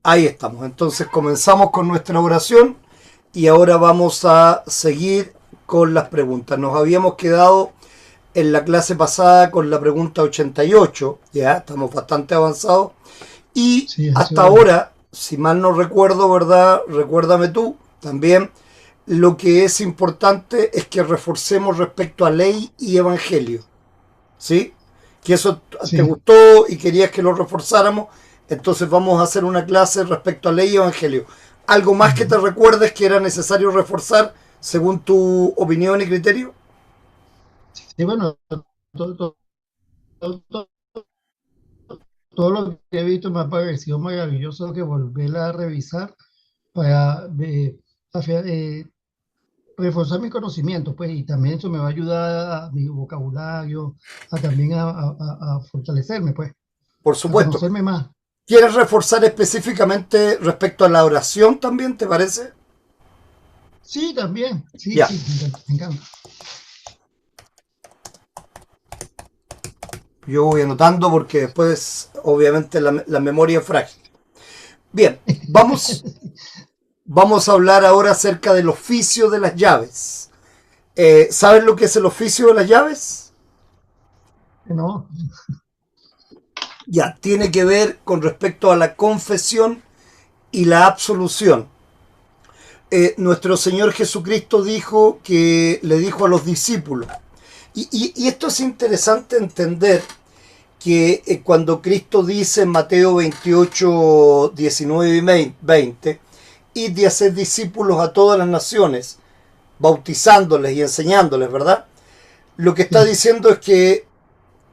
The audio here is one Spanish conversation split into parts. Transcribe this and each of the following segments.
Ahí estamos. Entonces comenzamos con nuestra oración y ahora vamos a seguir con las preguntas. Nos habíamos quedado en la clase pasada con la pregunta 88, ya estamos bastante avanzados. Y Sí, ha hasta sido largo. ahora, si mal no recuerdo, ¿verdad? Recuérdame tú también. Lo que es importante es que reforcemos respecto a ley y evangelio. ¿Sí? Que eso te Sí. gustó y querías que lo reforzáramos, entonces vamos a hacer una clase respecto a ley y evangelio. ¿Algo más que te Ujú. recuerdes que era necesario reforzar según tu opinión y criterio? Sí, bueno, todo, todo, todo, todo lo que he visto me ha parecido maravilloso que volverla a revisar para reforzar mi conocimiento, pues, y también eso me va a ayudar a mi vocabulario, a también a fortalecerme, pues, Por a supuesto. conocerme más. ¿Quieres reforzar específicamente respecto a la oración también, te parece? Sí, también, sí, Ya, sí, me encanta, me encanta. yo voy anotando porque después obviamente la memoria es frágil. Bien, vamos a hablar ahora acerca del oficio de las llaves. ¿Sabes lo que es el oficio de las llaves? No, Ya, tiene que ver con respecto a la confesión y la absolución. Nuestro Señor Jesucristo dijo que le dijo a los discípulos, y esto es interesante entender que cuando Cristo dice en Mateo 28, 19 y 20, id de hacer discípulos a todas las naciones, bautizándoles y enseñándoles, ¿verdad? Lo que está sí, diciendo es que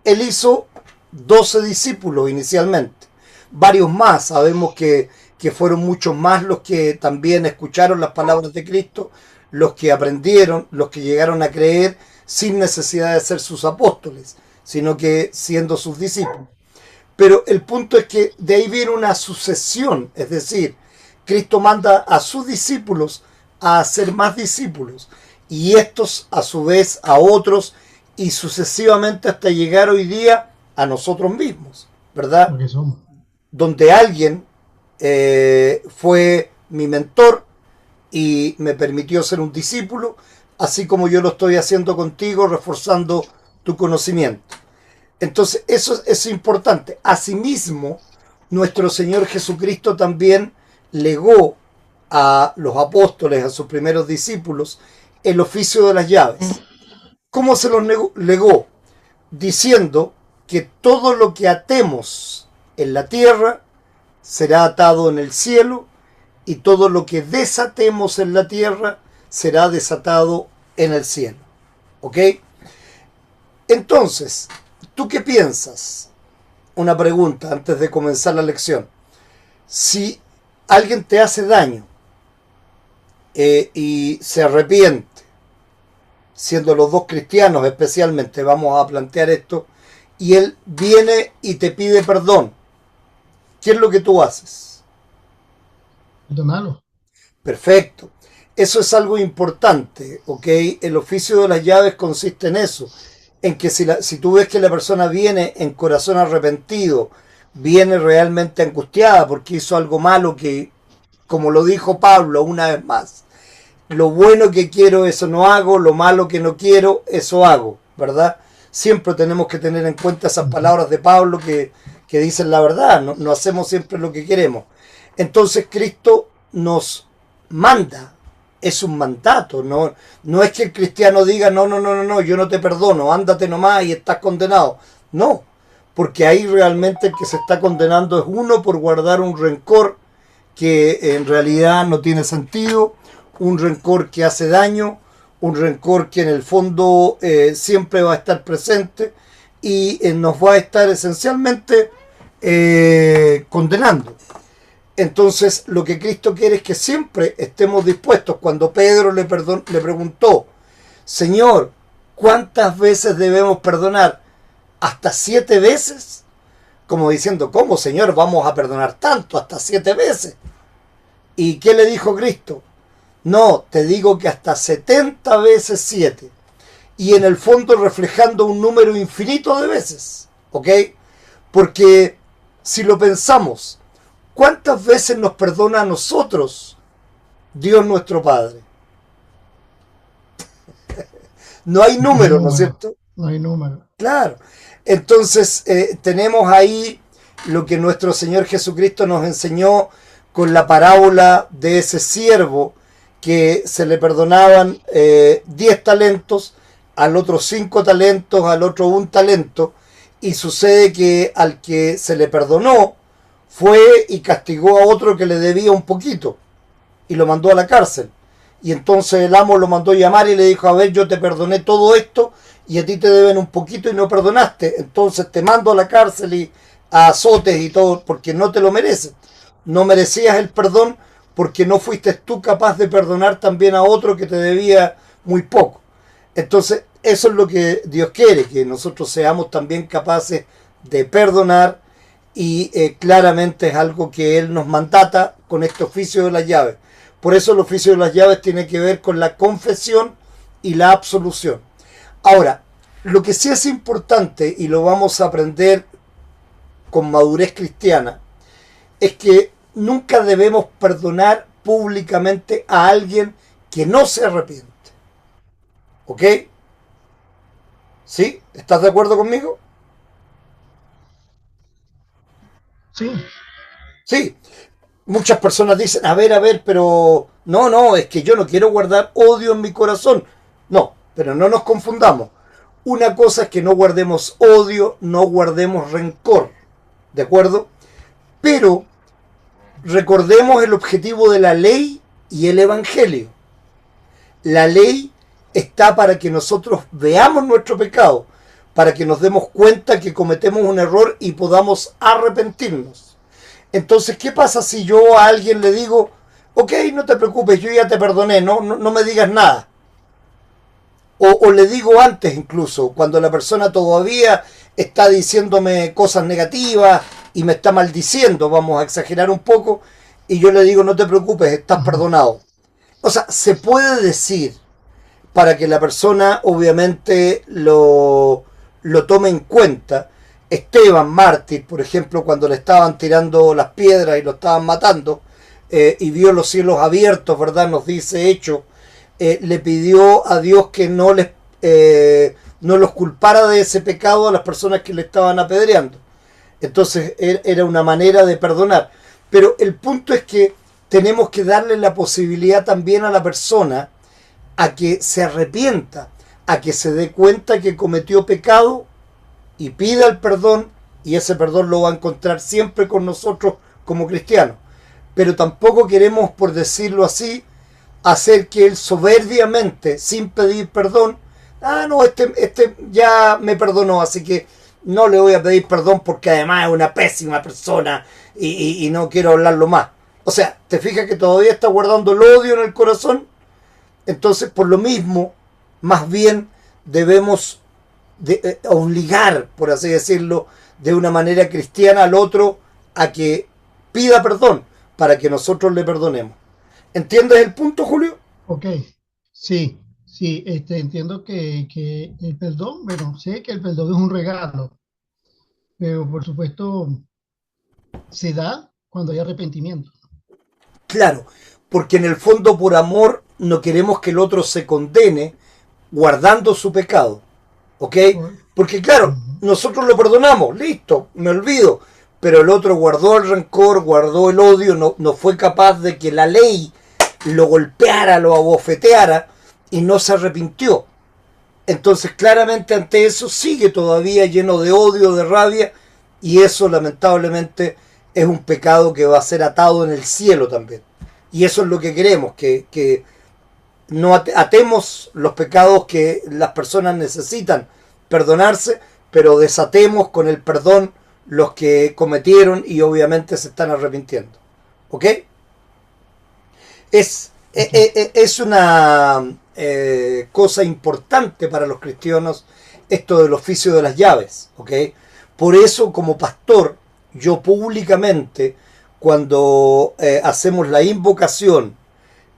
Él hizo 12 discípulos inicialmente, varios más, sabemos que fueron muchos más los que también escucharon las palabras de Cristo, los que aprendieron, los que llegaron a creer sin necesidad de ser sus apóstoles, sino que siendo sus discípulos. Pero el punto es que de ahí viene una sucesión, es decir, Cristo manda a sus discípulos a hacer más discípulos y estos a su vez a otros y sucesivamente hasta llegar hoy día a nosotros mismos, ¿verdad? porque somos. Donde alguien fue mi mentor y me permitió ser un discípulo, así como yo lo estoy haciendo contigo, reforzando tu conocimiento. Entonces, eso es importante. Asimismo, nuestro Señor Jesucristo también legó a los apóstoles, a sus primeros discípulos, el oficio de las llaves. ¿Cómo se los legó? Diciendo que todo lo que atemos en la tierra será atado en el cielo y todo lo que desatemos en la tierra será desatado en el cielo. ¿Ok? Entonces, ¿tú qué piensas? Una pregunta antes de comenzar la lección. Si alguien te hace daño y se arrepiente, siendo los dos cristianos especialmente, vamos a plantear esto, y él viene y te pide perdón, ¿qué es lo que tú haces? Perdonarlo. Perfecto. Eso es algo importante, ¿ok? El oficio de las llaves consiste en eso, en que si tú ves que la persona viene en corazón arrepentido, viene realmente angustiada porque hizo algo malo que, como lo dijo Pablo una vez más, lo bueno que quiero eso no hago, lo malo que no quiero eso hago, ¿verdad? Siempre tenemos que tener en cuenta esas Ujú. palabras de Pablo que dicen la verdad, no, no hacemos siempre lo que queremos. Entonces Cristo nos manda, es un mandato, no, no es que el cristiano diga, no, no, no, no, no, yo no te perdono, ándate nomás y estás condenado. No, porque ahí realmente el que se está condenando es uno por guardar un rencor que en realidad no tiene sentido, un rencor que hace daño, un rencor que en el fondo siempre va a estar presente y nos va a estar esencialmente condenando. Entonces, lo que Cristo quiere es que siempre estemos dispuestos. Cuando Pedro le preguntó, Señor, ¿cuántas veces debemos perdonar? ¿Hasta 7 veces? Como diciendo, ¿cómo, Señor, vamos a perdonar tanto? ¿Hasta 7 veces? ¿Y qué le dijo Cristo? No, te digo que hasta 70 veces 7. Y en el fondo reflejando un número infinito de veces. ¿Ok? Porque si lo pensamos, ¿Cuántas veces nos perdona a nosotros Dios nuestro Padre? No hay No hay número, ¿no es número, cierto? no hay número. Claro. Entonces, tenemos ahí lo que nuestro Señor Jesucristo nos enseñó con la parábola de ese siervo que se le perdonaban 10 talentos, al otro 5 talentos, al otro 1 talento, y sucede que al que se le perdonó fue y castigó a otro que le debía un poquito y lo mandó a la cárcel. Y entonces el amo lo mandó llamar y le dijo, a ver, yo te perdoné todo esto y a ti te deben un poquito y no perdonaste, entonces te mando a la cárcel y a azotes y todo porque no te lo mereces. No merecías el perdón porque no fuiste tú capaz de perdonar también a otro que te debía muy poco. Entonces eso es lo que Dios quiere, que nosotros seamos también capaces de perdonar y claramente es algo que Él nos mandata con este oficio de las llaves. Por eso el oficio de las llaves tiene que ver con la confesión y la absolución. Ahora, lo que sí es importante, y lo vamos a aprender con madurez cristiana, es que nunca debemos perdonar públicamente a alguien que no se arrepiente. ¿Ok? ¿Sí? ¿Estás de acuerdo conmigo? Sí, Sí. Muchas personas dicen, a ver, pero no, es que yo no quiero guardar odio en mi corazón. No, pero no nos confundamos. Una cosa es que no guardemos odio, no guardemos rencor, ¿de acuerdo? Pero recordemos el objetivo de la ley y el evangelio. La ley está para que nosotros veamos nuestro pecado, para que nos demos cuenta que cometemos un error y podamos arrepentirnos. Entonces, ¿qué pasa si yo a alguien le digo, ok, no te preocupes, yo ya te perdoné, no me digas nada? O le digo antes incluso, cuando la persona todavía está diciéndome cosas negativas y me está maldiciendo, vamos a exagerar un poco, y yo le digo, no te preocupes, estás perdonado. O sea, se puede decir para que la persona obviamente lo tome en cuenta. Esteban, mártir, por ejemplo, cuando le estaban tirando las piedras y lo estaban matando, y vio los cielos abiertos, ¿verdad? Nos dice Hecho, le pidió a Dios que no los culpara de ese pecado a las personas que le estaban apedreando. Entonces era una manera de perdonar. Pero el punto es que tenemos que darle la posibilidad también a la persona a que se arrepienta, a que se dé cuenta que cometió pecado y pida el perdón, y ese perdón lo va a encontrar siempre con nosotros como cristianos. Pero tampoco queremos, por decirlo así, hacer que él soberbiamente, sin pedir perdón, no, este ya me perdonó, así que no le voy a pedir perdón porque además es una pésima persona y no quiero hablarlo más. O sea, ¿te fijas que todavía está guardando el odio en el corazón? Entonces, por lo mismo, más bien debemos obligar, por así decirlo, de una manera cristiana al otro a que pida perdón para que nosotros le perdonemos. ¿Entiendes el punto, Julio? ok. Sí, sí, entiendo que el perdón, bueno, sé que el perdón es un regalo, pero por supuesto se da cuando hay arrepentimiento. Claro, porque en el fondo por amor no queremos que el otro se condene guardando su pecado. ¿Ok? Por- Porque claro, Ujú. nosotros lo perdonamos, listo, me olvido. Pero el otro guardó el rencor, guardó el odio, no fue capaz de que la ley lo golpeara, lo abofeteara y no se arrepintió. Entonces claramente ante eso sigue todavía lleno de odio, de rabia, y eso lamentablemente es un pecado que va a ser atado en el cielo también. Y eso es lo que queremos, que no atemos los pecados que las personas necesitan perdonarse, pero desatemos con el perdón los que cometieron y obviamente se están arrepintiendo. ¿Ok? Ok. Es una cosa importante para los cristianos esto del oficio de las llaves. ¿Ok? Por eso como pastor, yo públicamente, cuando hacemos la invocación,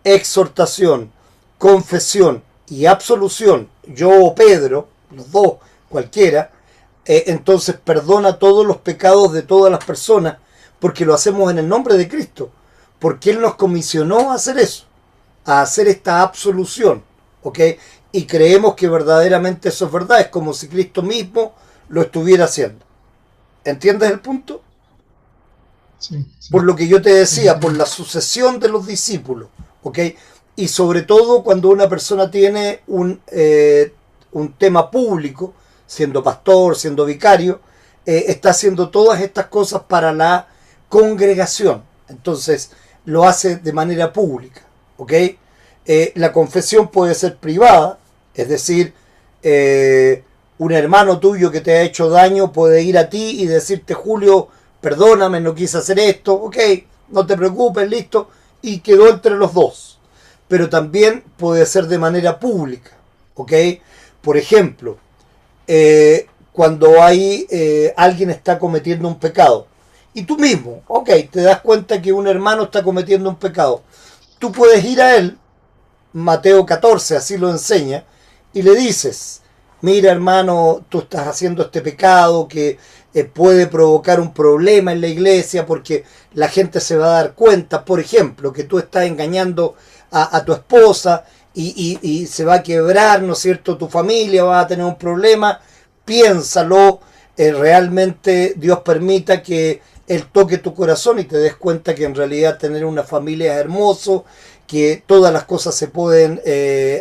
exhortación, confesión y absolución, yo o Pedro, los dos, cualquiera, entonces perdona todos los pecados de todas las personas, porque lo hacemos en el nombre de Cristo, porque Él nos comisionó a hacer eso, a hacer esta absolución, ¿ok? Y creemos que verdaderamente eso es verdad, es como si Cristo mismo lo estuviera haciendo. ¿Entiendes el punto? Sí, Por sí. lo que yo te decía, por Entiendo. la sucesión de los discípulos, ¿ok? Y sobre todo cuando una persona tiene un tema público, siendo pastor, siendo vicario, está haciendo todas estas cosas para la congregación. Entonces, lo hace de manera pública, ¿ok? La confesión puede ser privada, es decir, un hermano tuyo que te ha hecho daño puede ir a ti y decirte, Julio, perdóname, no quise hacer esto, ok, no te preocupes, listo, y quedó entre los dos. Pero también puede ser de manera pública, ok. Por ejemplo, cuando alguien está cometiendo un pecado, y tú mismo, ok, te das cuenta que un hermano está cometiendo un pecado, tú puedes ir a él, Mateo 14 así lo enseña, y le dices, mira hermano, tú estás haciendo este pecado que puede provocar un problema en la iglesia porque la gente se va a dar cuenta, por ejemplo, que tú estás engañando a tu esposa y se va a quebrar, ¿no es cierto?, tu familia, va a tener un problema, piénsalo, realmente Dios permita que Él toque tu corazón y te des cuenta que en realidad tener una familia es hermoso, que todas las cosas se pueden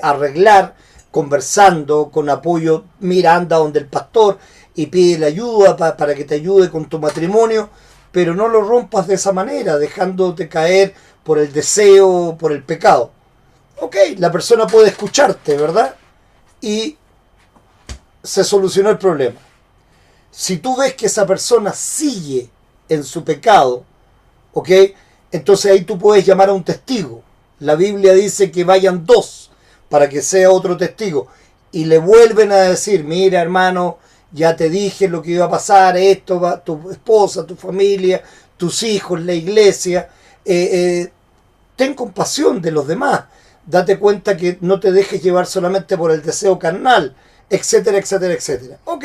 arreglar conversando, con apoyo. Mira, anda donde el pastor y pide ayuda para que te ayude con tu matrimonio, pero no lo rompas de esa manera, dejándote caer por el deseo, por el pecado. Ok, la persona puede escucharte, ¿verdad? Y se solucionó el problema. Si tú ves que esa persona sigue en su pecado, ¿ok? Entonces ahí tú puedes llamar a un testigo. La Biblia dice que vayan dos para que sea otro testigo. Y le vuelven a decir, mira hermano, ya te dije lo que iba a pasar, esto va, tu esposa, tu familia, tus hijos, la iglesia. Ten compasión de los demás. Date cuenta que no te dejes llevar solamente por el deseo carnal, etcétera, etcétera, etcétera. Ok,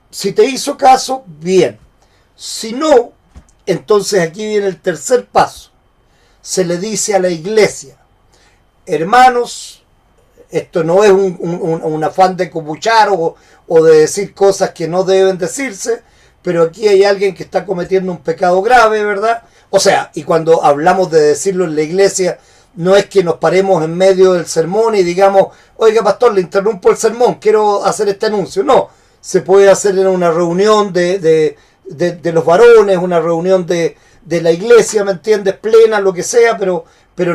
si te hizo caso, bien. Si no, entonces aquí viene el tercer paso. Se le dice a la iglesia, hermanos, esto no es un afán de copuchar o de decir cosas que no deben decirse, pero aquí hay alguien que está cometiendo un pecado grave, ¿verdad? O sea, y cuando hablamos de decirlo en la iglesia, no es que nos paremos en medio del sermón y digamos, oiga pastor, le interrumpo el sermón, quiero hacer este anuncio. No, se puede hacer en una reunión de los varones, una reunión de la iglesia, ¿me entiendes? Plena, lo que sea, pero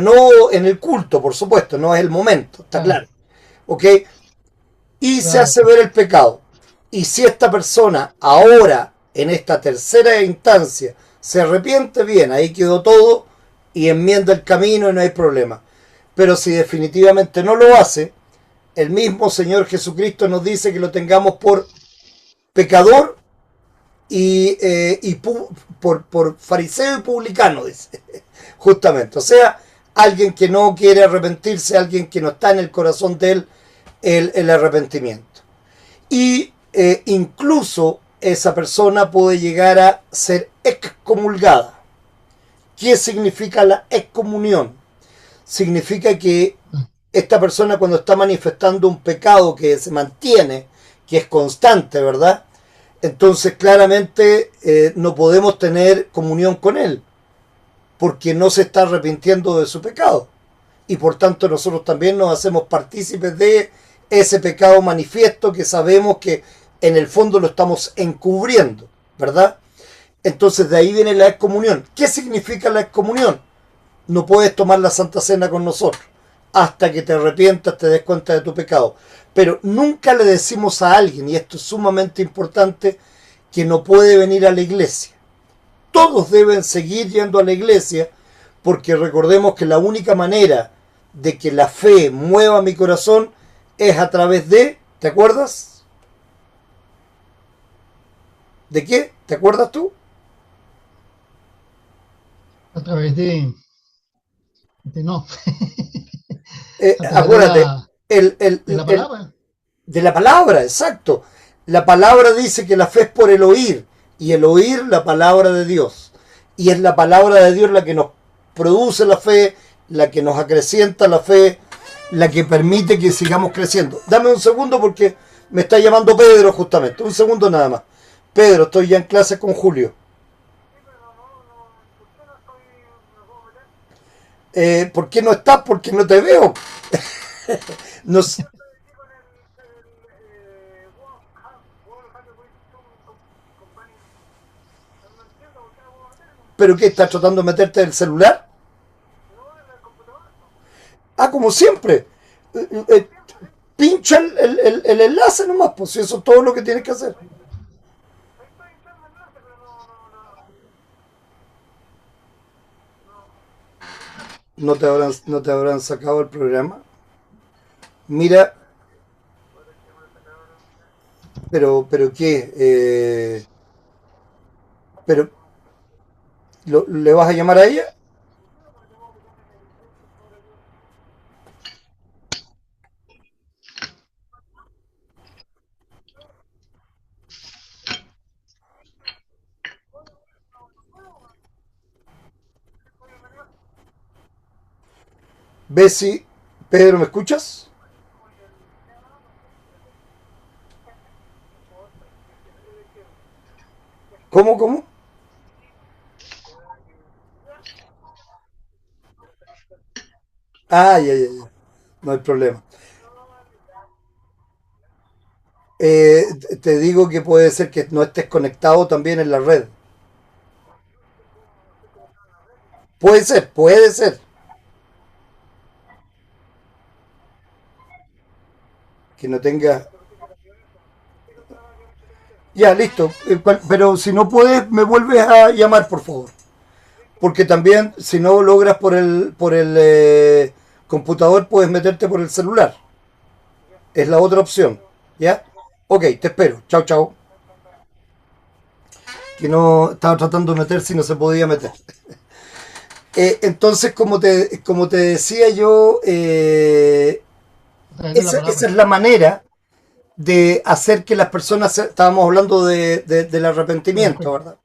no en el culto, por supuesto, no es el momento, está Claro, claro. ¿Ok? Y se claro. hace ver el pecado. Y si esta persona ahora, en esta tercera instancia, se arrepiente, bien, ahí quedó todo y enmienda el camino y no hay problema. Pero si definitivamente no lo hace, el mismo Señor Jesucristo nos dice que lo tengamos por pecador y por fariseo y publicano, dice. Justamente. O sea, alguien que no quiere arrepentirse, alguien que no está en el corazón de él el arrepentimiento. Y incluso esa persona puede llegar a ser excomulgada. ¿Qué significa la excomunión? Significa que Ah, esta persona cuando está manifestando un pecado que se mantiene, que es constante, ¿verdad? Entonces claramente no podemos tener comunión con él, porque no se está arrepintiendo de su pecado. Y por tanto nosotros también nos hacemos partícipes de ese pecado manifiesto que sabemos que en el fondo lo estamos encubriendo, ¿verdad? Entonces de ahí viene la excomunión. ¿Qué significa la excomunión? No puedes tomar la Santa Cena con nosotros hasta que te arrepientas, te des cuenta de tu pecado. Pero nunca le decimos a alguien, y esto es sumamente importante, que no puede venir a la iglesia. Todos deben seguir yendo a la iglesia porque recordemos que la única manera de que la fe mueva mi corazón es a través de, ¿te acuerdas? ¿De qué? ¿Te acuerdas tú? a través no, a través Acuérdate, de la palabra. de la palabra, exacto. La palabra dice que la fe es por el oír. y el oír la palabra de Dios. Y es la palabra de Dios la que nos produce la fe, la que nos acrecienta la fe, la que permite que sigamos creciendo. Dame un segundo porque me está llamando Pedro justamente. Un segundo nada más. Pedro, estoy ya en clase con Julio. ¿Por qué no estás? Porque no te veo. Nos, ¿Pero qué? ¿Estás tratando de meterte en el celular? Ah, como siempre. Pincha el enlace nomás, pues si eso es todo lo que tienes que hacer. No te habrán sacado el programa. Mira, pero ¿qué? Pero, ¿le vas a llamar a ella? Bessie, Pedro, ¿me escuchas? ¿Cómo? Ah, ya. No hay problema. Te digo que puede ser que no estés conectado también en la red. Puede ser. Que no tenga. Ya, listo. Pero si no puedes, me vuelves a llamar, por favor. Porque también, si no logras por el computador, puedes meterte por el celular. Es la otra opción. ¿Ya? Ok, te espero. Chao. Que no estaba tratando de meter si no se podía meter. Entonces, como te decía yo, A través de la esa palabra. es la manera de hacer que las personas, estábamos hablando del De arrepentimiento, respeto. ¿verdad?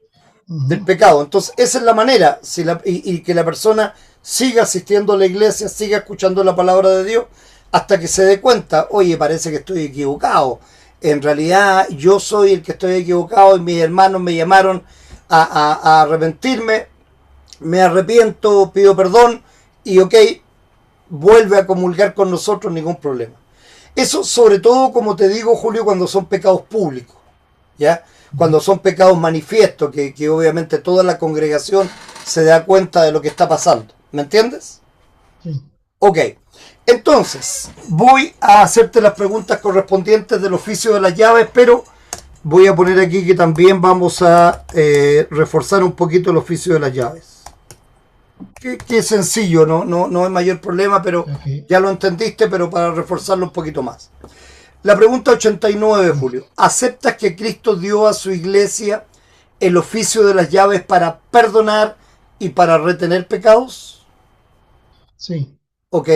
Del Ujú. pecado. Entonces, esa es la manera, y que la persona siga asistiendo a la iglesia, siga escuchando la palabra de Dios, hasta que se dé cuenta, oye, parece que estoy equivocado. En realidad, yo soy el que estoy equivocado y mis hermanos me llamaron a arrepentirme, me arrepiento, pido perdón y ok, vuelve a comulgar con nosotros, ningún problema. Eso sobre todo, como te digo, Julio, cuando son pecados públicos, ¿ya? Ujú. Cuando son pecados manifiestos, que obviamente toda la congregación se da cuenta de lo que está pasando. ¿Me entiendes? Sí. Ok. Entonces, voy a hacerte las preguntas correspondientes del oficio de las llaves, pero voy a poner aquí que también vamos a reforzar un poquito el oficio de las llaves. Que sencillo, no es mayor problema, pero Ok. ya lo entendiste, pero para reforzarlo un poquito más. La pregunta 89, Julio. ¿Aceptas que Cristo dio a su iglesia el oficio de las llaves para perdonar y para retener pecados? Sí. Ok.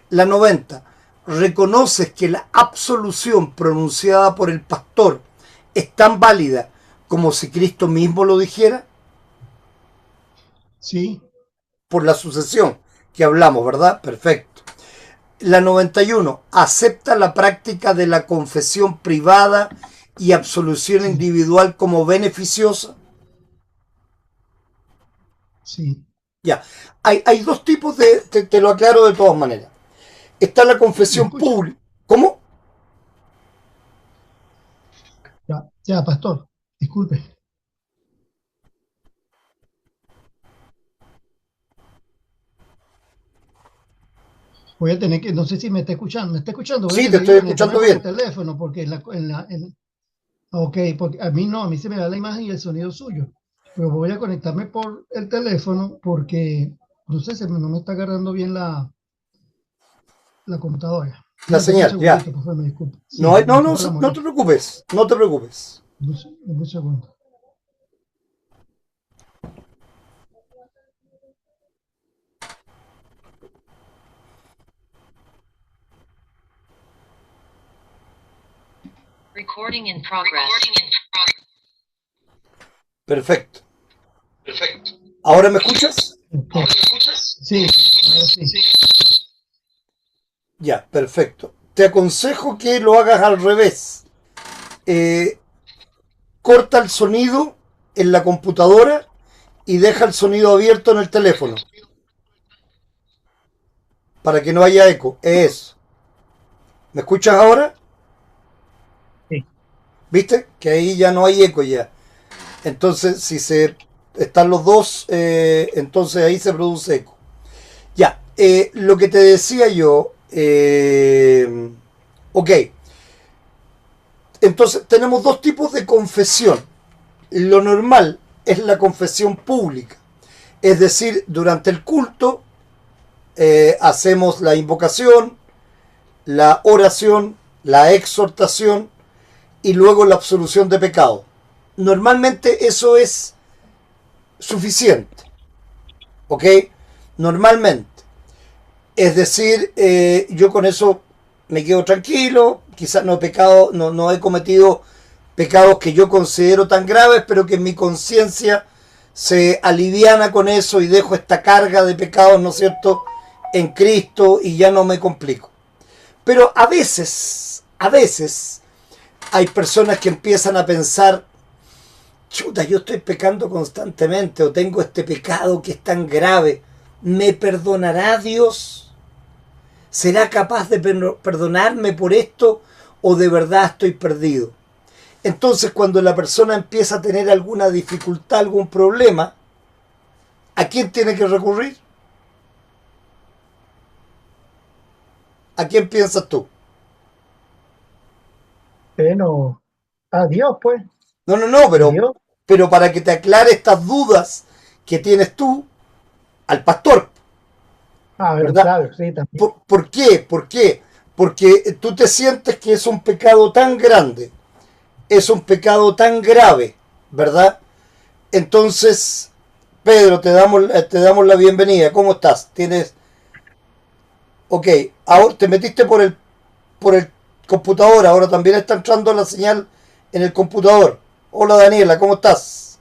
La 90. ¿Reconoces que la absolución pronunciada por el pastor es tan válida como si Cristo mismo lo dijera? Sí. Por la sucesión que hablamos, ¿verdad? Perfecto. La 91. ¿Acepta la práctica de la confesión privada y absolución Sí. individual como beneficiosa? Sí. Ya. Hay dos tipos te lo aclaro de todas maneras. Está la ¿Me confesión escucha? pública. ¿Cómo? Ya, pastor. Disculpe. Voy a tener que, no sé si me está escuchando. ¿Me está escuchando? Voy a Sí, te tener que estoy conectarme escuchando por el bien. teléfono porque ok, porque a mí no, a mí se me da la imagen y el sonido suyo. Pero voy a conectarme por el teléfono porque, no sé, no me está agarrando bien la computadora. La Dame un señal, ya. segundito, por favor, me disculpe. No, Sí, me disculpa la no te molestia. preocupes. No te preocupes. Un segundo. Recording in progress. Perfecto. ¿Ahora me escuchas? Ok. Sí, ahora sí. Ya, perfecto. Te aconsejo que lo hagas al revés. Eh, corta el sonido en la computadora y deja el sonido abierto en el teléfono para que no haya eco. Es. ¿Me escuchas ahora? Sí. ¿Viste? Que ahí ya no hay eco ya. Entonces, si se están los dos, entonces ahí se produce eco. Ya, lo que te decía yo, ok, entonces tenemos dos tipos de confesión. Lo normal es la confesión pública, es decir, durante el culto hacemos la invocación, la oración, la exhortación y luego la absolución de pecado. Normalmente eso es suficiente, ¿ok? Normalmente. Es decir, yo con eso me quedo tranquilo, quizás no he pecado, no he cometido pecados que yo considero tan graves, pero que en mi conciencia se aliviana con eso y dejo esta carga de pecados, ¿no es cierto?, en Cristo y ya no me complico. Pero a veces hay personas que empiezan a pensar, chuta, yo estoy pecando constantemente o tengo este pecado que es tan grave, ¿me perdonará Dios? ¿Será capaz de perdonarme por esto o de verdad estoy perdido? Entonces, cuando la persona empieza a tener alguna dificultad, algún problema, ¿a quién tiene que recurrir? ¿A quién piensas tú? Bueno, adiós, pues. No, Adiós. pero para que te aclare estas dudas que tienes tú, al pastor, Ah, bueno, ¿verdad? claro, sí, también. ¿Por qué? ¿Por qué? Porque tú te sientes que es un pecado tan grande, es un pecado tan grave, ¿verdad? Entonces, Pedro, te damos la bienvenida. ¿Cómo estás? Tienes. Ok, ahora te metiste por el computador, ahora también está entrando la señal en el computador. Hola Daniela, ¿cómo estás?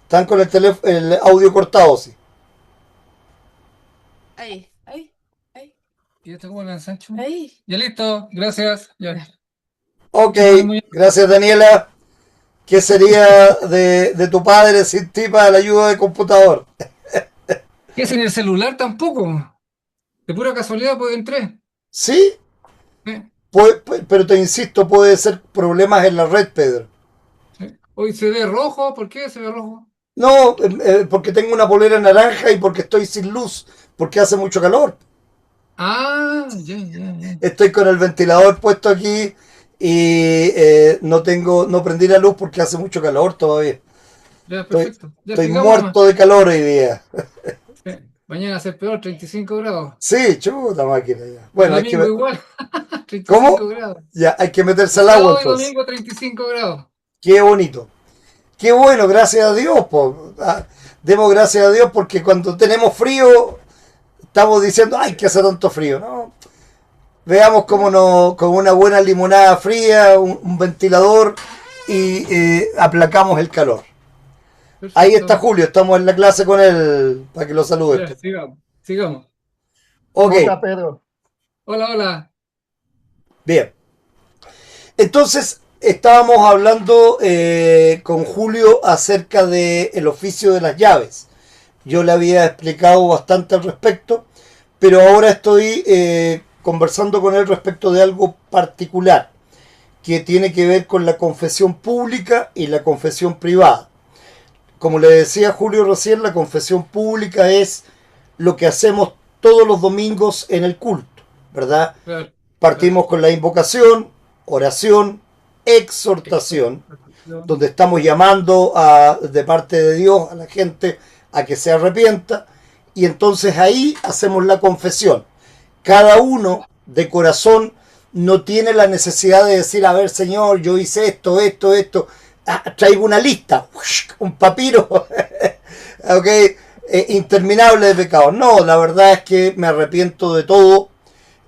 Están con el teléfono, el audio cortado, sí. Ahí, ahí, ahí, ¿Y esto cómo lo ensancho? Ahí. Ya listo, gracias. Ya. Ok, No es muy... gracias Daniela. ¿Qué sería de tu padre sin ti para la ayuda de computador? ¿Qué es en el celular tampoco? De pura casualidad pues entré. Sí, ¿Eh? pero te insisto, puede ser problemas en la red, Pedro. ¿Eh? Hoy se ve rojo, ¿por qué se ve rojo? No, porque tengo una polera naranja y porque estoy sin luz, porque hace mucho calor. Ah, ya. Estoy con el ventilador puesto aquí y no prendí la luz porque hace mucho calor todavía. Ya, Estoy, perfecto. Ya estoy sigamos nomás. muerto de calor hoy día. Mañana va a ser peor, 35 grados. Sí, chuta máquina ya. El Bueno, domingo igual, 35 ¿cómo? grados. Ya, hay que meterse El al agua sábado y entonces. domingo 35 grados. Qué bonito. Qué bueno, gracias a Dios. Po. Demos gracias a Dios porque cuando tenemos frío estamos diciendo, ay, que hace tanto frío. No, veamos cómo no, con una buena limonada fría, un ventilador y aplacamos el calor. Ahí está Perfecto. Julio, estamos en la clase con él para que lo saludes. Ya, sigamos. Ok, ¿Cómo está Pedro? Hola. bien. Entonces, estábamos hablando con Julio acerca del oficio de las llaves. Yo le había explicado bastante al respecto, pero ahora estoy conversando con él respecto de algo particular que tiene que ver con la confesión pública y la confesión privada. Como le decía Julio recién, la confesión pública es lo que hacemos todos los domingos en el culto, ¿verdad? Claro. Partimos con la invocación, oración, exhortación, donde estamos llamando de parte de Dios a la gente a que se arrepienta, y entonces ahí hacemos la confesión. Cada uno de corazón no tiene la necesidad de decir, a ver Señor, yo hice esto, traigo una lista, un papiro, ok, interminable de pecados. No, la verdad es que me arrepiento de todo,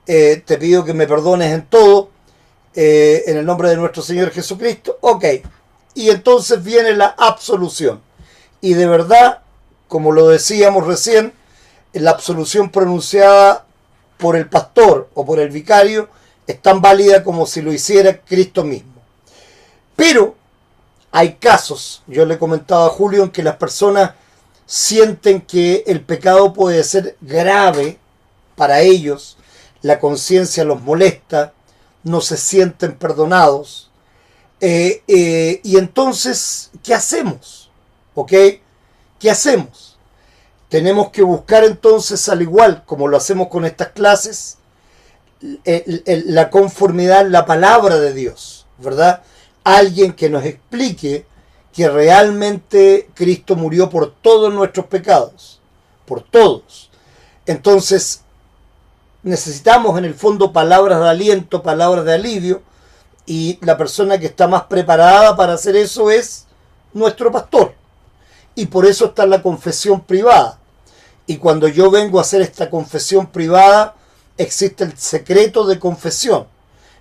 te pido que me perdones en todo, en el nombre de nuestro Señor Jesucristo. Ok, y entonces viene la absolución. Y de verdad, como lo decíamos recién, la absolución pronunciada por el pastor o por el vicario es tan válida como si lo hiciera Cristo mismo. Pero hay casos, yo le comentaba a Julio, en que las personas sienten que el pecado puede ser grave para ellos, la conciencia los molesta, no se sienten perdonados, y entonces, ¿qué hacemos? ¿Ok? ¿Qué hacemos? Tenemos que buscar entonces, al igual como lo hacemos con estas clases, la conformidad en la palabra de Dios, ¿verdad? Alguien que nos explique que realmente Cristo murió por todos nuestros pecados, por todos. Entonces, necesitamos en el fondo palabras de aliento, palabras de alivio, y la persona que está más preparada para hacer eso es nuestro pastor. Y por eso está la confesión privada. Y cuando yo vengo a hacer esta confesión privada, existe el secreto de confesión.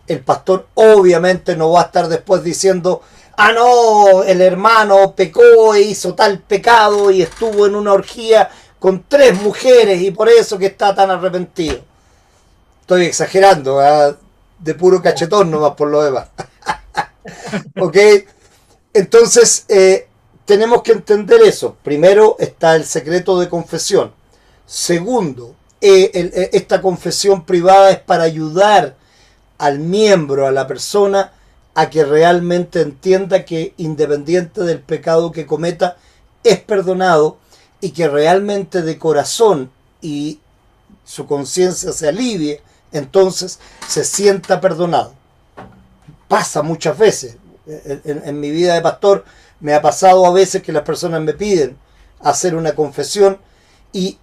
El pastor obviamente no va a estar después diciendo: ah, no, el hermano pecó e hizo tal pecado y estuvo en una orgía con 3 mujeres y por eso que está tan arrepentido. Estoy exagerando, ¿eh? De puro cachetón nomás por lo demás. ¿Ok? Entonces, tenemos que entender eso. Primero está el secreto de confesión. Segundo, esta confesión privada es para ayudar al miembro, a la persona, a que realmente entienda que independiente del pecado que cometa, es perdonado y que realmente de corazón y su conciencia se alivie, entonces se sienta perdonado. Pasa muchas veces. En mi vida de pastor me ha pasado a veces que las personas me piden hacer una confesión y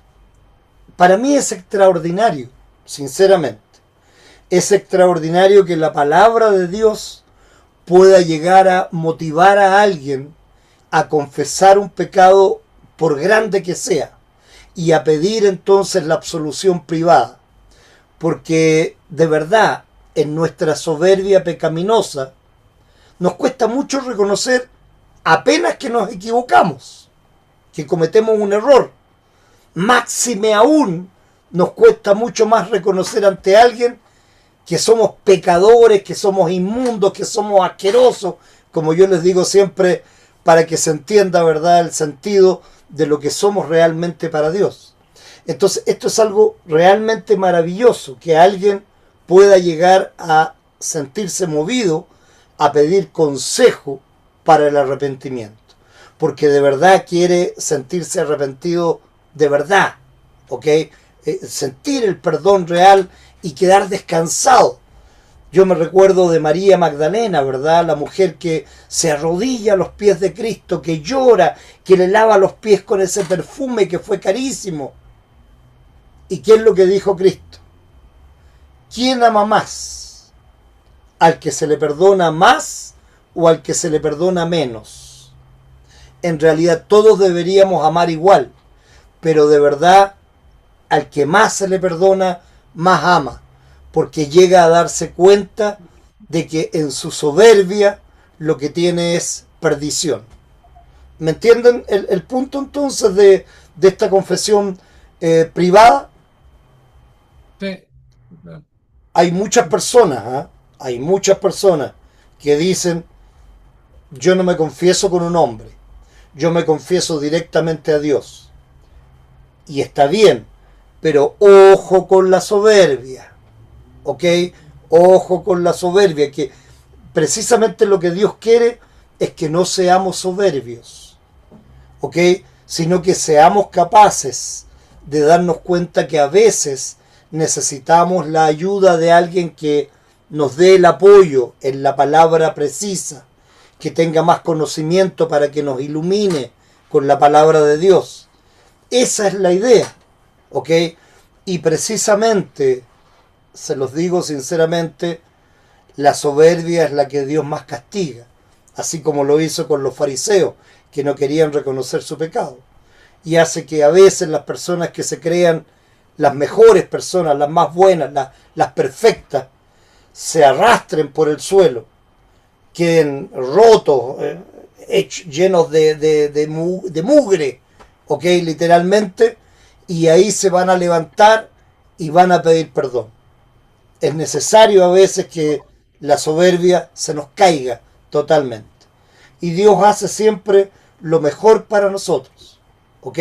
para mí es extraordinario, sinceramente. Es extraordinario que la palabra de Dios pueda llegar a motivar a alguien a confesar un pecado por grande que sea y a pedir entonces la absolución privada. Porque de verdad, en nuestra soberbia pecaminosa, nos cuesta mucho reconocer apenas que nos equivocamos, que cometemos un error. Máxime aún, nos cuesta mucho más reconocer ante alguien que somos pecadores, que somos inmundos, que somos asquerosos, como yo les digo siempre, para que se entienda, ¿verdad?, el sentido de lo que somos realmente para Dios. Entonces, esto es algo realmente maravilloso, que alguien pueda llegar a sentirse movido a pedir consejo para el arrepentimiento, porque de verdad quiere sentirse arrepentido de verdad, ¿ok? Sentir el perdón real y quedar descansado. Yo me recuerdo de María Magdalena, ¿verdad? La mujer que se arrodilla a los pies de Cristo, que llora, que le lava los pies con ese perfume que fue carísimo. ¿Y qué es lo que dijo Cristo? ¿Quién ama más? ¿Al que se le perdona más o al que se le perdona menos? En realidad todos deberíamos amar igual, pero de verdad al que más se le perdona, más ama, porque llega a darse cuenta de que en su soberbia lo que tiene es perdición. ¿Me entienden el punto entonces de esta confesión privada? Sí. Hay muchas personas, ¿eh? Hay muchas personas que dicen: yo no me confieso con un hombre, yo me confieso directamente a Dios. Y está bien, pero ojo con la soberbia, ¿ok? Ojo con la soberbia, que precisamente lo que Dios quiere es que no seamos soberbios, ¿ok? Sino que seamos capaces de darnos cuenta que a veces necesitamos la ayuda de alguien que nos dé el apoyo en la palabra precisa, que tenga más conocimiento para que nos ilumine con la palabra de Dios. Esa es la idea, ¿ok? Y precisamente, se los digo sinceramente, la soberbia es la que Dios más castiga, así como lo hizo con los fariseos, que no querían reconocer su pecado. Y hace que a veces las personas que se crean las mejores personas, las más buenas, las perfectas, se arrastren por el suelo, queden rotos, llenos de mugre, ¿ok? Literalmente, y ahí se van a levantar y van a pedir perdón. Es necesario a veces que la soberbia se nos caiga totalmente. Y Dios hace siempre lo mejor para nosotros, ¿ok?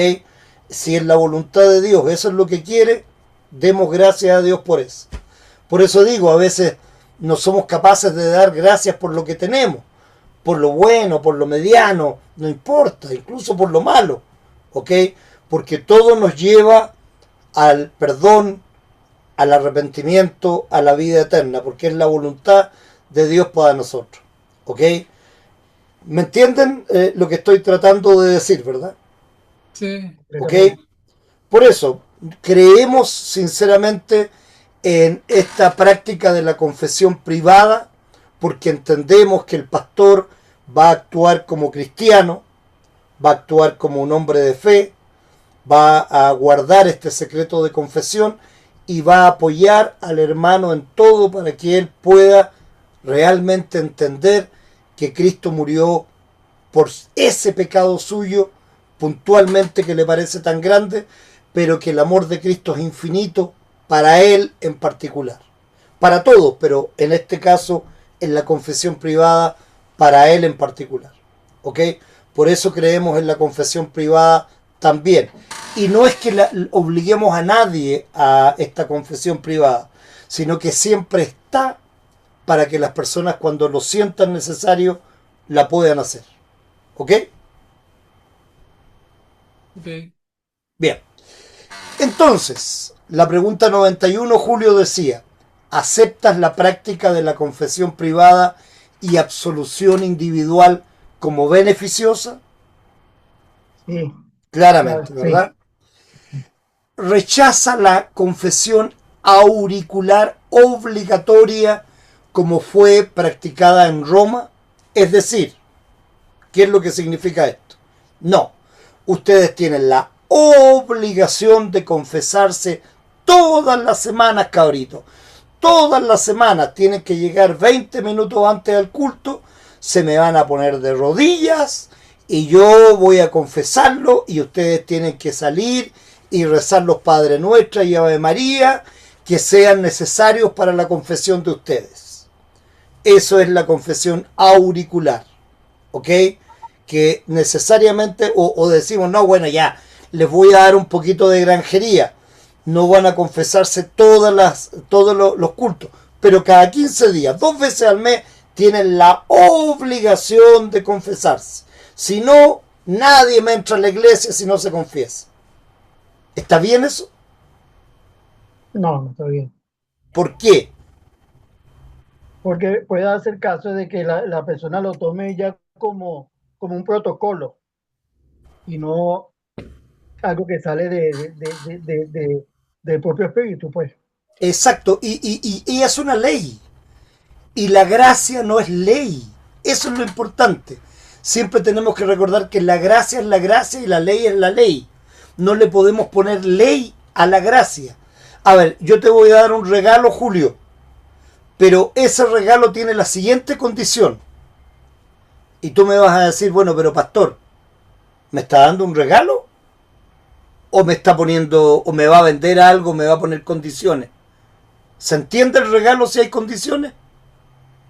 Si es la voluntad de Dios, eso es lo que quiere, demos gracias a Dios por eso. Por eso digo, a veces no somos capaces de dar gracias por lo que tenemos, por lo bueno, por lo mediano, no importa, incluso por lo malo, ¿ok? Porque todo nos lleva al perdón, al arrepentimiento, a la vida eterna, porque es la voluntad de Dios para nosotros, ¿ok? ¿Me entienden lo que estoy tratando de decir, verdad? Sí. ¿Ok? Por eso, creemos sinceramente en esta práctica de la confesión privada, porque entendemos que el pastor va a actuar como cristiano, va a actuar como un hombre de fe, va a guardar este secreto de confesión y va a apoyar al hermano en todo para que él pueda realmente entender que Cristo murió por ese pecado suyo puntualmente que le parece tan grande, pero que el amor de Cristo es infinito para él en particular. Para todos, pero en este caso, en la confesión privada, para él en particular. ¿Ok? Por eso creemos en la confesión privada también. Y no es que obliguemos a nadie a esta confesión privada, sino que siempre está para que las personas cuando lo sientan necesario la puedan hacer. ¿Ok? Ok. Bien. Entonces, la pregunta 91, Julio decía, ¿aceptas la práctica de la confesión privada y absolución individual como beneficiosa? Sí, Claramente, sí. ¿verdad? ¿Rechaza la confesión auricular obligatoria como fue practicada en Roma? Es decir, ¿qué es lo que significa esto? No, ustedes tienen la obligación de confesarse todas las semanas, cabritos. Todas las semanas tienen que llegar 20 minutos antes del culto, se me van a poner de rodillas y yo voy a confesarlo y ustedes tienen que salir y rezar los Padre Nuestra y Ave María que sean necesarios para la confesión de ustedes. Eso es la confesión auricular, ¿ok? Que necesariamente, o decimos, no, bueno, ya, les voy a dar un poquito de granjería. No van a confesarse todos los cultos, pero cada 15 días, 2 veces al mes, tienen la obligación de confesarse. Si no, nadie me entra a la iglesia si no se confiesa. ¿Está bien eso? No, no está bien. ¿Por qué? Porque puede hacer caso de que la persona lo tome ya como un protocolo y no algo que sale del propio espíritu, pues. Exacto, y es una ley. Y la gracia no es ley. Eso es lo importante. Siempre tenemos que recordar que la gracia es la gracia y la ley es la ley. No le podemos poner ley a la gracia. A ver, yo te voy a dar un regalo, Julio, pero ese regalo tiene la siguiente condición. Y tú me vas a decir, bueno, pero pastor, ¿me está dando un regalo? ¿O me está poniendo, o me va a vender algo, me va a poner condiciones? ¿Se entiende el regalo si hay condiciones?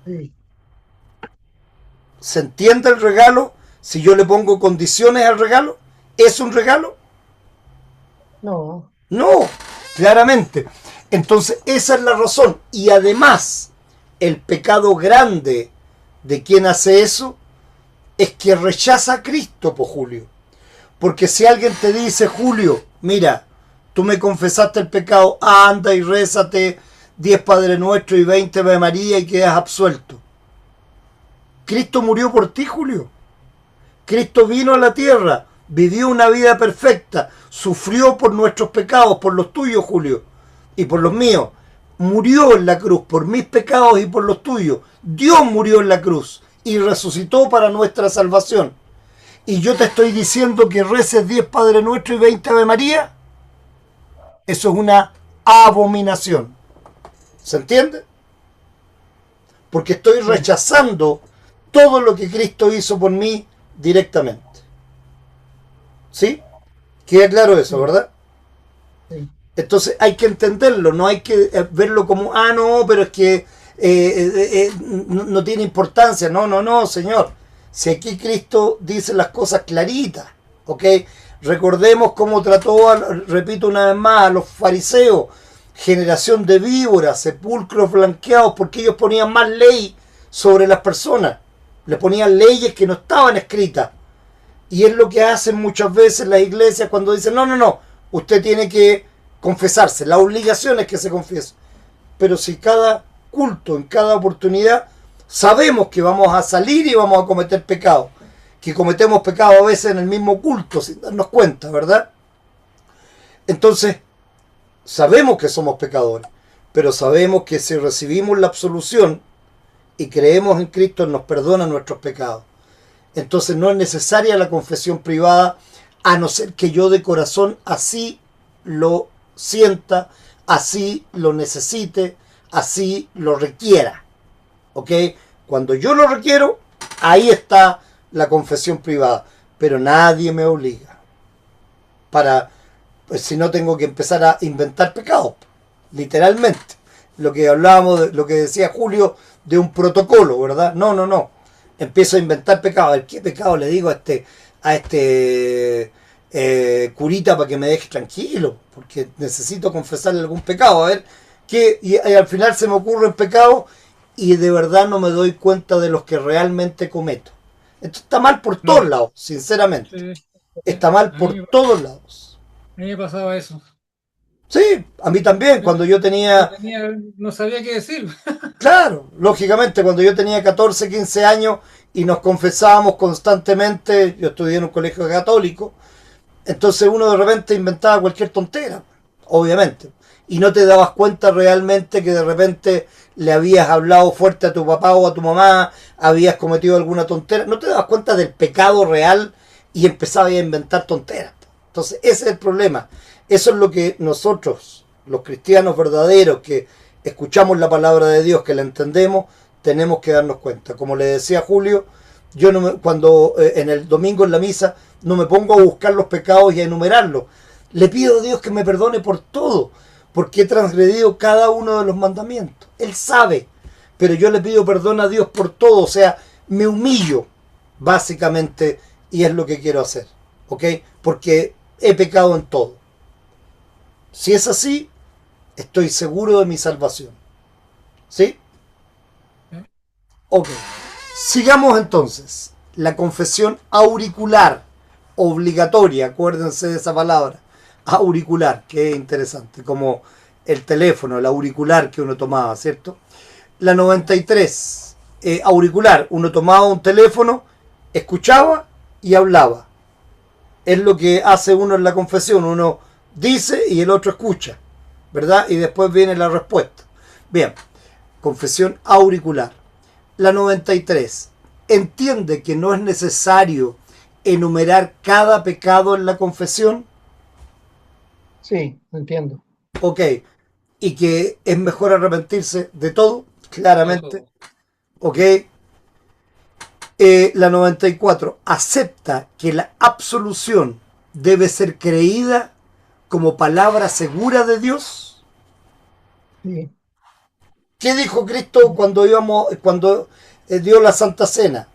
Sí. ¿Se entiende el regalo si yo le pongo condiciones al regalo? ¿Es un regalo? No, No, claramente. Entonces esa es la razón. Y además, el pecado grande de quien hace eso es que rechaza a Cristo, po Julio. Porque si alguien te dice, Julio, mira, tú me confesaste el pecado, anda y rézate 10 Padre Nuestro y 20 Ave María y quedas absuelto. Cristo murió por ti, Julio. Cristo vino a la tierra, vivió una vida perfecta, sufrió por nuestros pecados, por los tuyos, Julio, y por los míos. Murió en la cruz por mis pecados y por los tuyos. Dios murió en la cruz y resucitó para nuestra salvación. Y yo te estoy diciendo que reces 10 Padre Nuestro y 20 Ave María. Eso es una abominación. ¿Se entiende? porque estoy Sí, rechazando todo lo que Cristo hizo por mí directamente. ¿Sí? Queda claro eso, sí, ¿verdad? sí, Entonces hay que entenderlo, no hay que verlo como, ah, no, pero es que no tiene importancia. No, no, no, Señor. Si aquí Cristo dice las cosas claritas, ¿ok? Recordemos cómo trató, repito una vez más, a los fariseos, generación de víboras, sepulcros blanqueados, porque ellos ponían más ley sobre las personas. Le ponían leyes que no estaban escritas. Y es lo que hacen muchas veces las iglesias cuando dicen, no, no, no, usted tiene que confesarse, la obligación es que se confiese. Pero si cada culto, en cada oportunidad, sabemos que vamos a salir y vamos a cometer pecado, que cometemos pecado a veces en el mismo culto sin darnos cuenta, ¿verdad? Entonces, sabemos que somos pecadores, pero sabemos que si recibimos la absolución y creemos en Cristo, nos perdona nuestros pecados. Entonces no es necesaria la confesión privada, a no ser que yo de corazón así lo sienta, así lo necesite, así lo requiera. ¿Ok? Cuando yo lo requiero, ahí está la confesión privada. Pero nadie me obliga. Para, pues si no tengo que empezar a inventar pecados. Literalmente. Lo que hablábamos, de, lo que decía Julio, de un protocolo, ¿verdad? No, no, no. Empiezo a inventar pecados. A ver, ¿qué pecado le digo a este curita para que me deje tranquilo? Porque necesito confesarle algún pecado. A ver, ¿qué? Y al final se me ocurren pecados y de verdad no me doy cuenta de los que realmente cometo. Esto está mal por todos No, lados, sinceramente. sí, Está mal por todos lados. a mí me pasaba eso. Sí, a mí también, Yo, cuando yo yo tenía, tenía, no sabía qué decir. claro, lógicamente, cuando yo tenía 14, 15 años y nos confesábamos constantemente, yo estudié en un colegio católico, entonces uno de repente inventaba cualquier tontera, obviamente, y no te dabas cuenta realmente que de repente le habías hablado fuerte a tu papá o a tu mamá, habías cometido alguna tontera, no te dabas cuenta del pecado real y empezabas a inventar tonteras. Entonces ese es el problema. Eso es lo que nosotros, los cristianos verdaderos, que escuchamos la palabra de Dios, que la entendemos, tenemos que darnos cuenta. Como le decía Julio, yo no me, cuando en el domingo en la misa no me pongo a buscar los pecados y a enumerarlos. Le pido a Dios que me perdone por todo, porque he transgredido cada uno de los mandamientos. Él sabe, pero yo le pido perdón a Dios por todo, o sea, me humillo, básicamente, y es lo que quiero hacer, ¿ok? Porque he pecado en todo. Si es así, estoy seguro de mi salvación, ¿sí? ¿Eh? Ok. Sigamos entonces. La confesión auricular, obligatoria, acuérdense de esa palabra. Auricular, que es interesante, como el teléfono, el auricular que uno tomaba, ¿cierto? La 93, auricular, uno tomaba un teléfono, escuchaba y hablaba. Es lo que hace uno en la confesión, uno dice y el otro escucha, ¿verdad? Y después viene la respuesta. Bien, confesión auricular. La 93. Entiende que no es necesario enumerar cada pecado en la confesión. sí, entiendo. Ok. Y que es mejor arrepentirse de todo, De claramente. todo. Ok. La 94. Acepta que la absolución debe ser creída como palabra segura de Dios. Sí, ¿Qué dijo Cristo cuando dio la Santa Cena?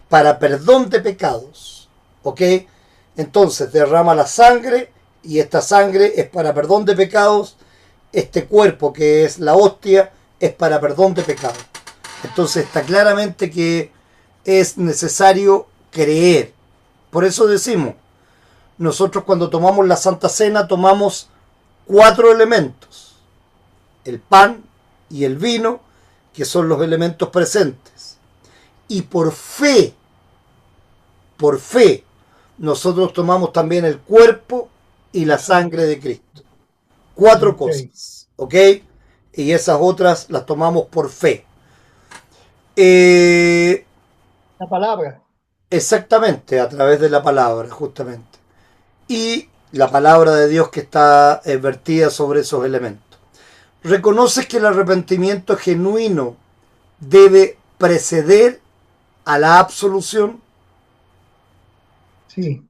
Para perdón de pecados. ¿Ok? Entonces derrama la sangre y esta sangre es para perdón de pecados. Este cuerpo que es la hostia es para perdón de pecados. Entonces está claramente que es necesario creer. Por eso decimos, nosotros cuando tomamos la Santa Cena tomamos 4 elementos. El pan y el vino, que son los elementos presentes. Y por fe, nosotros tomamos también el cuerpo y la sangre de Cristo. 4 ok. cosas, ¿ok? Y esas otras las tomamos por fe. Eh, La palabra. exactamente, a través de la palabra, justamente. Y la palabra de Dios que está vertida sobre esos elementos. Reconoces que el arrepentimiento genuino debe preceder a la absolución. Sí,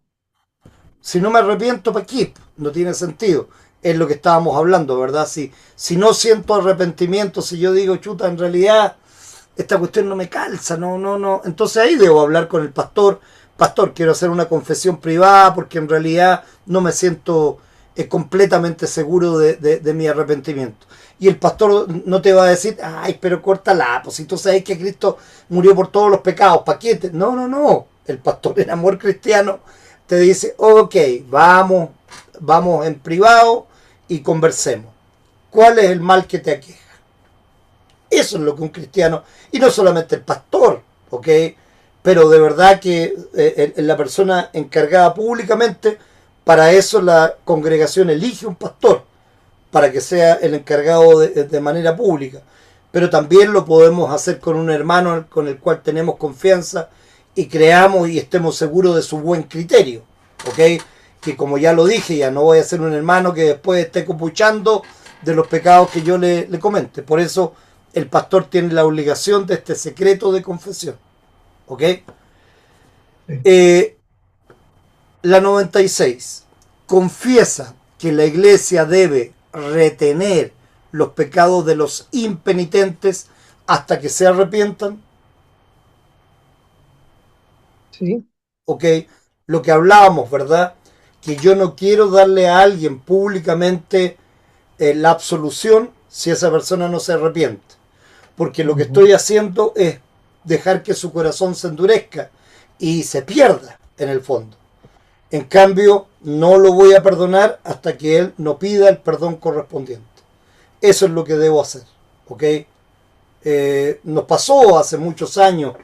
Si no me arrepiento, ¿para qué? No tiene sentido. Es lo que estábamos hablando, ¿verdad? Si no siento arrepentimiento, si yo digo, chuta, en realidad esta cuestión no me calza, no. Entonces ahí debo hablar con el pastor. Pastor, quiero hacer una confesión privada porque en realidad no me siento completamente seguro de mi arrepentimiento. Y el pastor no te va a decir, ay, pero córtala, pues si tú sabes que Cristo murió por todos los pecados, ¿para qué? No. El pastor en amor cristiano te dice, ok, vamos en privado y conversemos. ¿Cuál es el mal que te aqueja? Eso es lo que un cristiano, y no solamente el pastor, ¿ok? Pero de verdad que la persona encargada públicamente, para eso la congregación elige un pastor, para que sea el encargado de manera pública. Pero también lo podemos hacer con un hermano con el cual tenemos confianza y creamos y estemos seguros de su buen criterio, ¿ok? Que como ya lo dije, ya no voy a ser un hermano que después esté copuchando de los pecados que yo le comente. Por eso el pastor tiene la obligación de este secreto de confesión, ¿ok? sí. La 96. Confiesa que la iglesia debe retener los pecados de los impenitentes hasta que se arrepientan. Sí, ¿Ok? Lo que hablábamos, ¿verdad? Que yo no quiero darle a alguien públicamente la absolución si esa persona no se arrepiente. Porque lo que ujú, estoy haciendo es dejar que su corazón se endurezca y se pierda en el fondo. En cambio, no lo voy a perdonar hasta que él no pida el perdón correspondiente. Eso es lo que debo hacer. ¿Ok? Nos pasó hace muchos años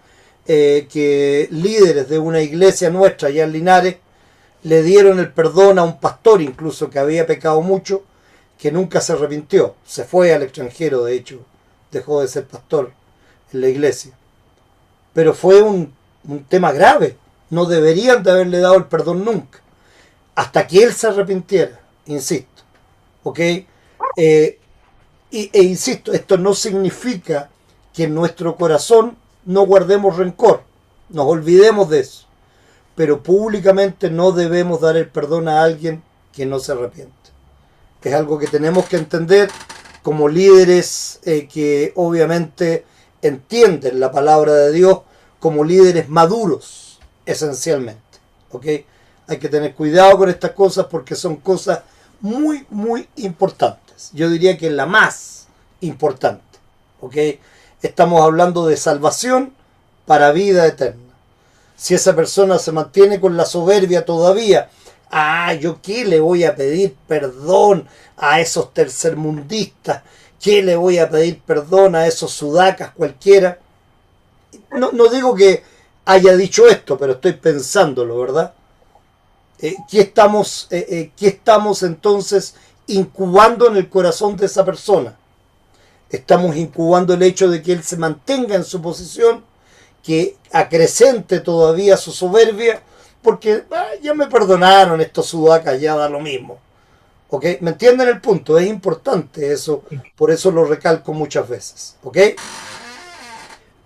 que líderes de una iglesia nuestra allá en Linares le dieron el perdón a un pastor incluso que había pecado mucho, que nunca se arrepintió. Se fue al extranjero, de hecho. Dejó de ser pastor en la iglesia. Pero fue un tema grave. No deberían de haberle dado el perdón nunca. Hasta que él se arrepintiera, insisto. ¿Ok? Insisto, esto no significa que en nuestro corazón no guardemos rencor, nos olvidemos de eso, pero públicamente no debemos dar el perdón a alguien que no se arrepiente. Es algo que tenemos que entender como líderes que obviamente entienden la palabra de Dios, como líderes maduros, esencialmente. ¿Ok? Hay que tener cuidado con estas cosas porque son cosas muy importantes. Yo diría que la más importante. ¿Ok? Estamos hablando de salvación para vida eterna. Si esa persona se mantiene con la soberbia todavía, ¿yo qué le voy a pedir perdón a esos tercermundistas? ¿Qué le voy a pedir perdón a esos sudacas cualquiera? No digo que haya dicho esto, pero estoy pensándolo, ¿verdad? ¿Qué estamos entonces incubando en el corazón de esa persona? Estamos incubando el hecho de que él se mantenga en su posición, que acrecente todavía su soberbia, porque ya me perdonaron estos sudacas, ya da lo mismo. ¿Ok? ¿Me entienden el punto? Es importante eso, por eso lo recalco muchas veces. ¿Ok?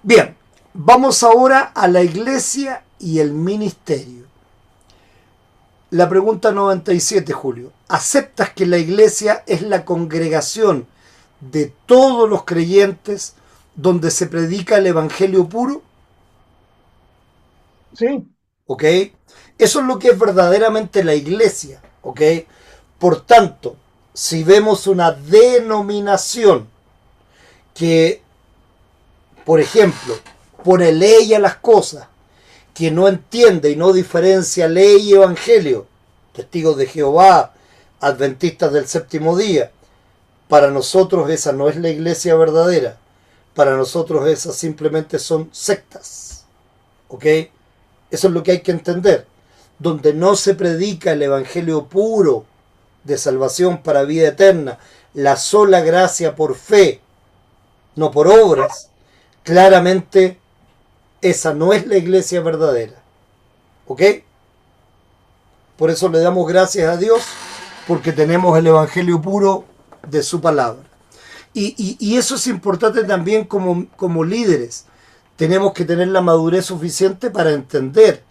Bien, vamos ahora a la iglesia y el ministerio. La pregunta 97, Julio. ¿Aceptas que la iglesia es la congregación de todos los creyentes donde se predica el evangelio puro? sí, ¿Ok? Eso es lo que es verdaderamente la iglesia. ¿Ok? Por tanto, si vemos una denominación que, por ejemplo, pone ley a las cosas, que no entiende y no diferencia ley y evangelio, testigos de Jehová, adventistas del séptimo día, para nosotros esa no es la iglesia verdadera. Para nosotros esas simplemente son sectas. ¿Ok? Eso es lo que hay que entender. Donde no se predica el evangelio puro de salvación para vida eterna, la sola gracia por fe, no por obras, claramente esa no es la iglesia verdadera. ¿Ok? Por eso le damos gracias a Dios porque tenemos el evangelio puro de su palabra. Y eso es importante también como líderes. Tenemos que tener la madurez suficiente para entender.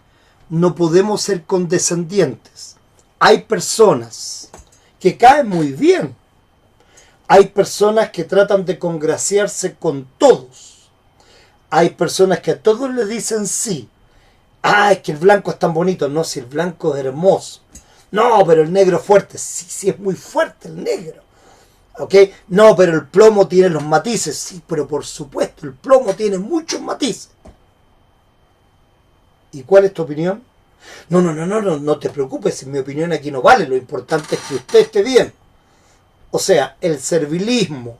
No podemos ser condescendientes. Hay personas que caen muy bien. Hay personas que tratan de congraciarse con todos. Hay personas que a todos le dicen sí. Ah, es que el blanco es tan bonito. No, si el blanco es hermoso. No, pero el negro es fuerte. Sí, sí, es muy fuerte el negro. ¿Ok? No, pero el plomo tiene los matices. Sí, pero por supuesto, el plomo tiene muchos matices. ¿Y cuál es tu opinión? No te preocupes, mi opinión aquí no vale. Lo importante es que usted esté bien. O sea, el servilismo,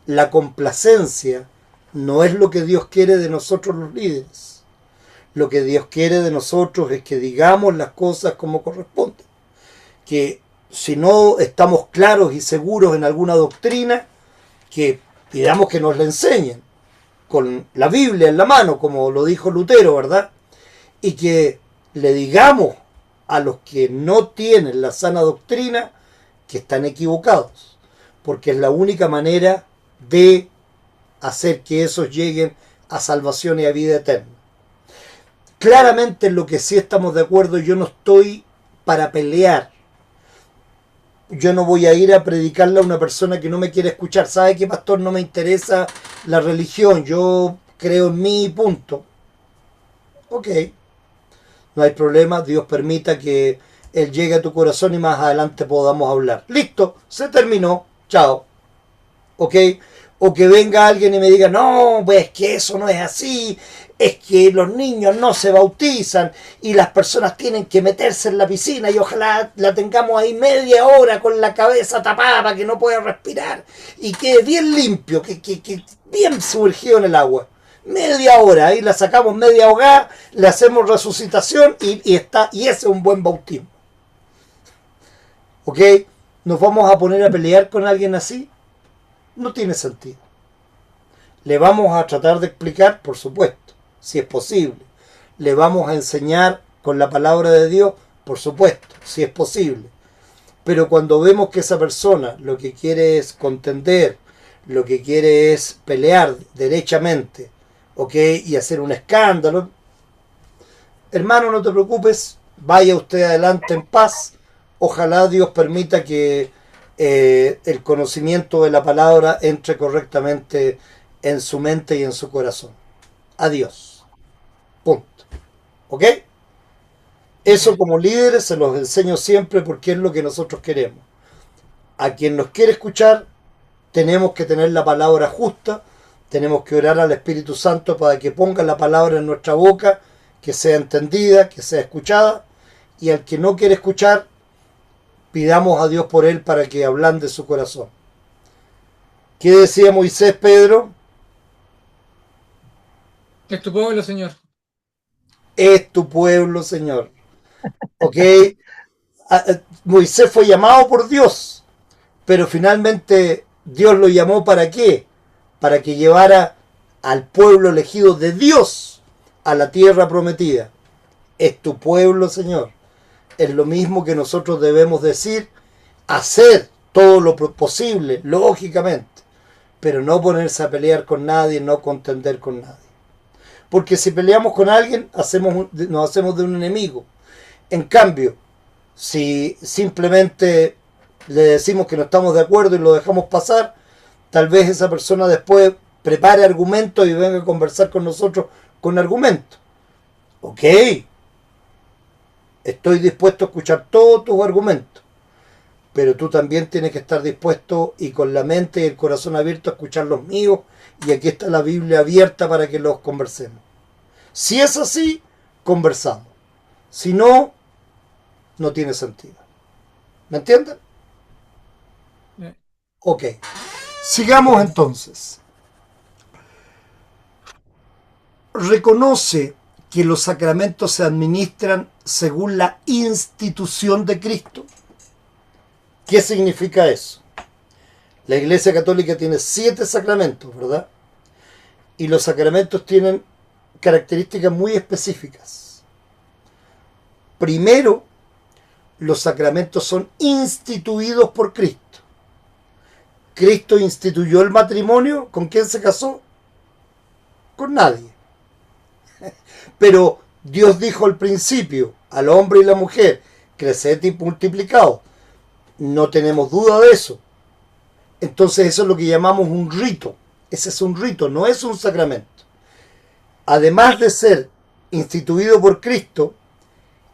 la complacencia, no es lo que Dios quiere de nosotros los líderes. Lo que Dios quiere de nosotros es que digamos las cosas como corresponde. Que si no estamos claros y seguros en alguna doctrina, que pidamos que nos la enseñen, con la Biblia en la mano, como lo dijo Lutero, ¿verdad? Y que le digamos a los que no tienen la sana doctrina que están equivocados, porque es la única manera de hacer que esos lleguen a salvación y a vida eterna. Claramente en lo que sí estamos de acuerdo, yo no estoy para pelear. Yo no voy a ir a predicarle a una persona que no me quiere escuchar. ¿Sabe qué, pastor? No me interesa la religión. Yo creo en mí, punto. Ok. No hay problema. Dios permita que Él llegue a tu corazón y más adelante podamos hablar. Listo. Se terminó. Chao. Ok. O que venga alguien y me diga, no, pues que eso no es así, es que los niños no se bautizan y las personas tienen que meterse en la piscina y ojalá la tengamos ahí media hora con la cabeza tapada para que no pueda respirar y quede bien limpio, que bien sumergido en el agua. Media hora, ahí la sacamos media ahogada, le hacemos resucitación y ese es un buen bautismo. ¿Ok? ¿Nos vamos a poner a pelear con alguien así? No tiene sentido. Le vamos a tratar de explicar, por supuesto, si es posible. Le vamos a enseñar con la palabra de Dios, por supuesto, si es posible. Pero cuando vemos que esa persona lo que quiere es contender, lo que quiere es pelear derechamente, ¿ok? Y hacer un escándalo, hermano, no te preocupes, vaya usted adelante en paz. Ojalá Dios permita que el conocimiento de la palabra entre correctamente en su mente y en su corazón. Adiós. Punto. ¿Ok? Eso como líderes se los enseño siempre porque es lo que nosotros queremos. A quien nos quiere escuchar, tenemos que tener la palabra justa, tenemos que orar al Espíritu Santo para que ponga la palabra en nuestra boca, que sea entendida, que sea escuchada, y al que no quiere escuchar, pidamos a Dios por él para que ablande su corazón. ¿Qué decía Moisés, Pedro? Es tu pueblo, Señor. Es tu pueblo, Señor. ¿Ok? Moisés fue llamado por Dios, pero finalmente Dios lo llamó ¿para qué? Para que llevara al pueblo elegido de Dios a la tierra prometida. Es tu pueblo, Señor. Es lo mismo que nosotros debemos decir, hacer todo lo posible, lógicamente, pero no ponerse a pelear con nadie, no contender con nadie. Porque si peleamos con alguien, nos hacemos de un enemigo. En cambio, si simplemente le decimos que no estamos de acuerdo y lo dejamos pasar, tal vez esa persona después prepare argumentos y venga a conversar con nosotros con argumentos. Ok, estoy dispuesto a escuchar todos tus argumentos, pero tú también tienes que estar dispuesto y con la mente y el corazón abierto a escuchar los míos, y aquí está la Biblia abierta para que los conversemos. Si es así, conversamos. Si no, no tiene sentido. ¿Me entienden? Ok. Sigamos entonces. Reconoce que los sacramentos se administran según la institución de Cristo. ¿Qué significa eso? La Iglesia Católica tiene 7 sacramentos, ¿verdad? Y los sacramentos tienen características muy específicas. Primero, los sacramentos son instituidos por Cristo. Cristo instituyó el matrimonio. ¿Con quién se casó? Con nadie. Pero Dios dijo al principio, al hombre y la mujer, creced y multiplicaos. No tenemos duda de eso. Entonces eso es lo que llamamos un rito. Ese es un rito, no es un sacramento. Además de ser instituido por Cristo,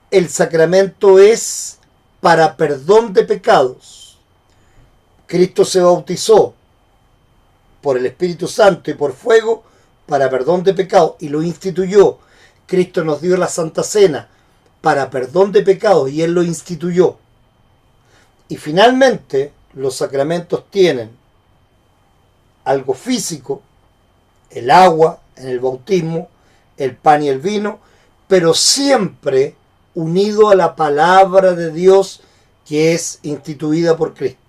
el sacramento es para perdón de pecados. Cristo se bautizó por el Espíritu Santo y por fuego para perdón de pecados y lo instituyó. Cristo nos dio la Santa Cena para perdón de pecados y Él lo instituyó. Y finalmente los sacramentos tienen algo físico, el agua en el bautismo, el pan y el vino, pero siempre unido a la palabra de Dios que es instituida por Cristo.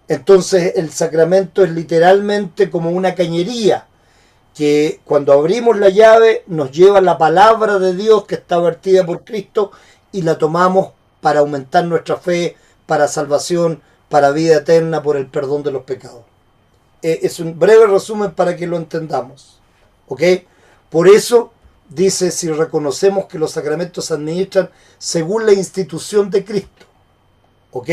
Entonces el sacramento es literalmente como una cañería que cuando abrimos la llave nos lleva la palabra de Dios que está vertida por Cristo y la tomamos para aumentar nuestra fe, para salvación, para vida eterna, por el perdón de los pecados. Es un breve resumen para que lo entendamos. ¿Ok? Por eso dice, si reconocemos que los sacramentos se administran según la institución de Cristo. ¿Ok?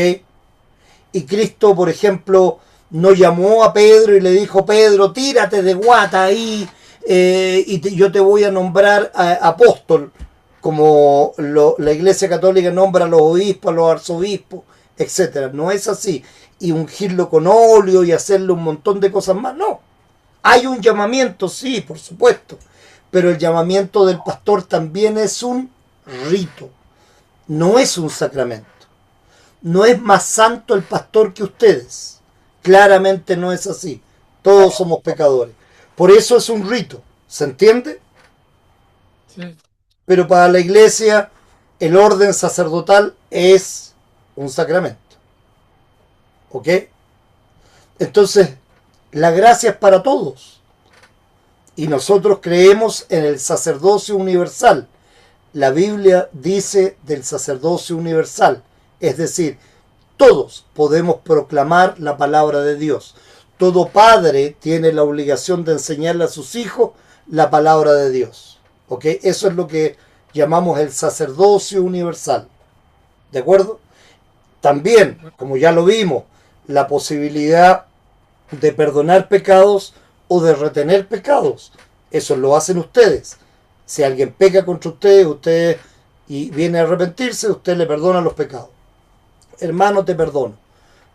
Y Cristo, por ejemplo, no llamó a Pedro y le dijo, Pedro, tírate de guata ahí yo te voy a nombrar apóstol, como la Iglesia Católica nombra a los obispos, a los arzobispos, etcétera. No es así. Y ungirlo con óleo y hacerle un montón de cosas más. No. Hay un llamamiento, sí, por supuesto. Pero el llamamiento del pastor también es un rito. No es un sacramento. No es más santo el pastor que ustedes. Claramente no es así. Todos somos pecadores. Por eso es un rito. ¿Se entiende? Sí. Pero para la iglesia el orden sacerdotal es un sacramento. ¿Ok? Entonces, la gracia es para todos. Y nosotros creemos en el sacerdocio universal. La Biblia dice del sacerdocio universal. Es decir, todos podemos proclamar la palabra de Dios. Todo padre tiene la obligación de enseñarle a sus hijos la palabra de Dios. ¿Ok? Eso es lo que llamamos el sacerdocio universal. ¿De acuerdo? También, como ya lo vimos, la posibilidad de perdonar pecados o de retener pecados. Eso lo hacen ustedes. Si alguien peca contra ustedes y viene a arrepentirse, usted le perdona los pecados. Hermano, te perdono.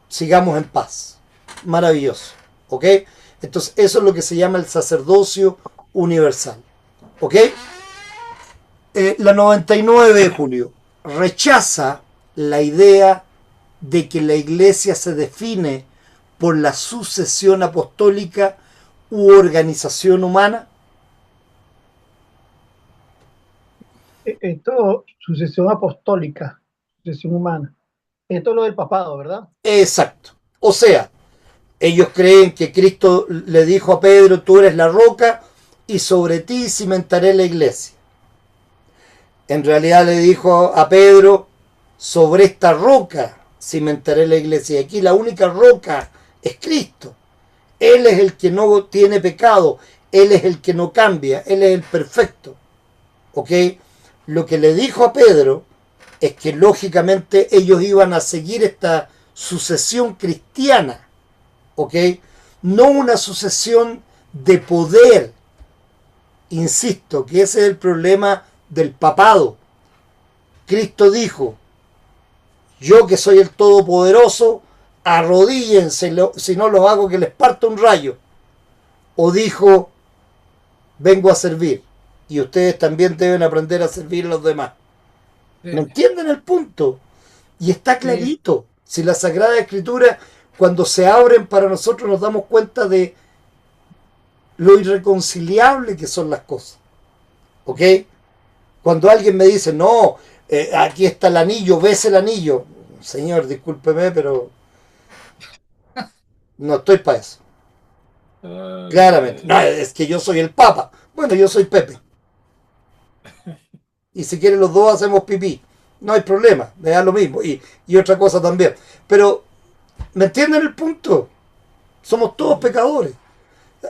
Sigamos en paz. Maravilloso. ¿Ok? Entonces, eso es lo que se llama el sacerdocio universal. ¿Ok? La 99, Julio, rechaza la idea de que la iglesia se define por la sucesión apostólica u organización humana. Esto, sucesión apostólica, sucesión humana. Esto es lo del papado, ¿verdad? Exacto. O sea, ellos creen que Cristo le dijo a Pedro, tú eres la roca y sobre ti cimentaré la iglesia. En realidad le dijo a Pedro, sobre esta roca cimentaré la iglesia. Y aquí la única roca es Cristo. Él es el que no tiene pecado. Él es el que no cambia. Él es el perfecto. ¿Ok? Lo que le dijo a Pedro es que lógicamente ellos iban a seguir esta sucesión cristiana. ¿Ok? No una sucesión de poder. Insisto, que ese es el problema del papado. Cristo dijo, yo que soy el Todopoderoso, arrodíllense, si no los hago que les parta un rayo. O dijo, vengo a servir. Y ustedes también deben aprender a servir a los demás. Sí. ¿Me entienden el punto? Y está clarito. Si la Sagrada Escritura, cuando se abren para nosotros, nos damos cuenta de lo irreconciliable que son las cosas. ¿Ok? Cuando alguien me dice, no, aquí está el anillo, ves el anillo. Señor, discúlpeme, pero no estoy para eso. Claramente. No, es que yo soy el Papa. Bueno, yo soy Pepe. Y si quieren los dos hacemos pipí. No hay problema, me da lo mismo. Y otra cosa también. Pero, ¿me entienden el punto? Somos todos pecadores.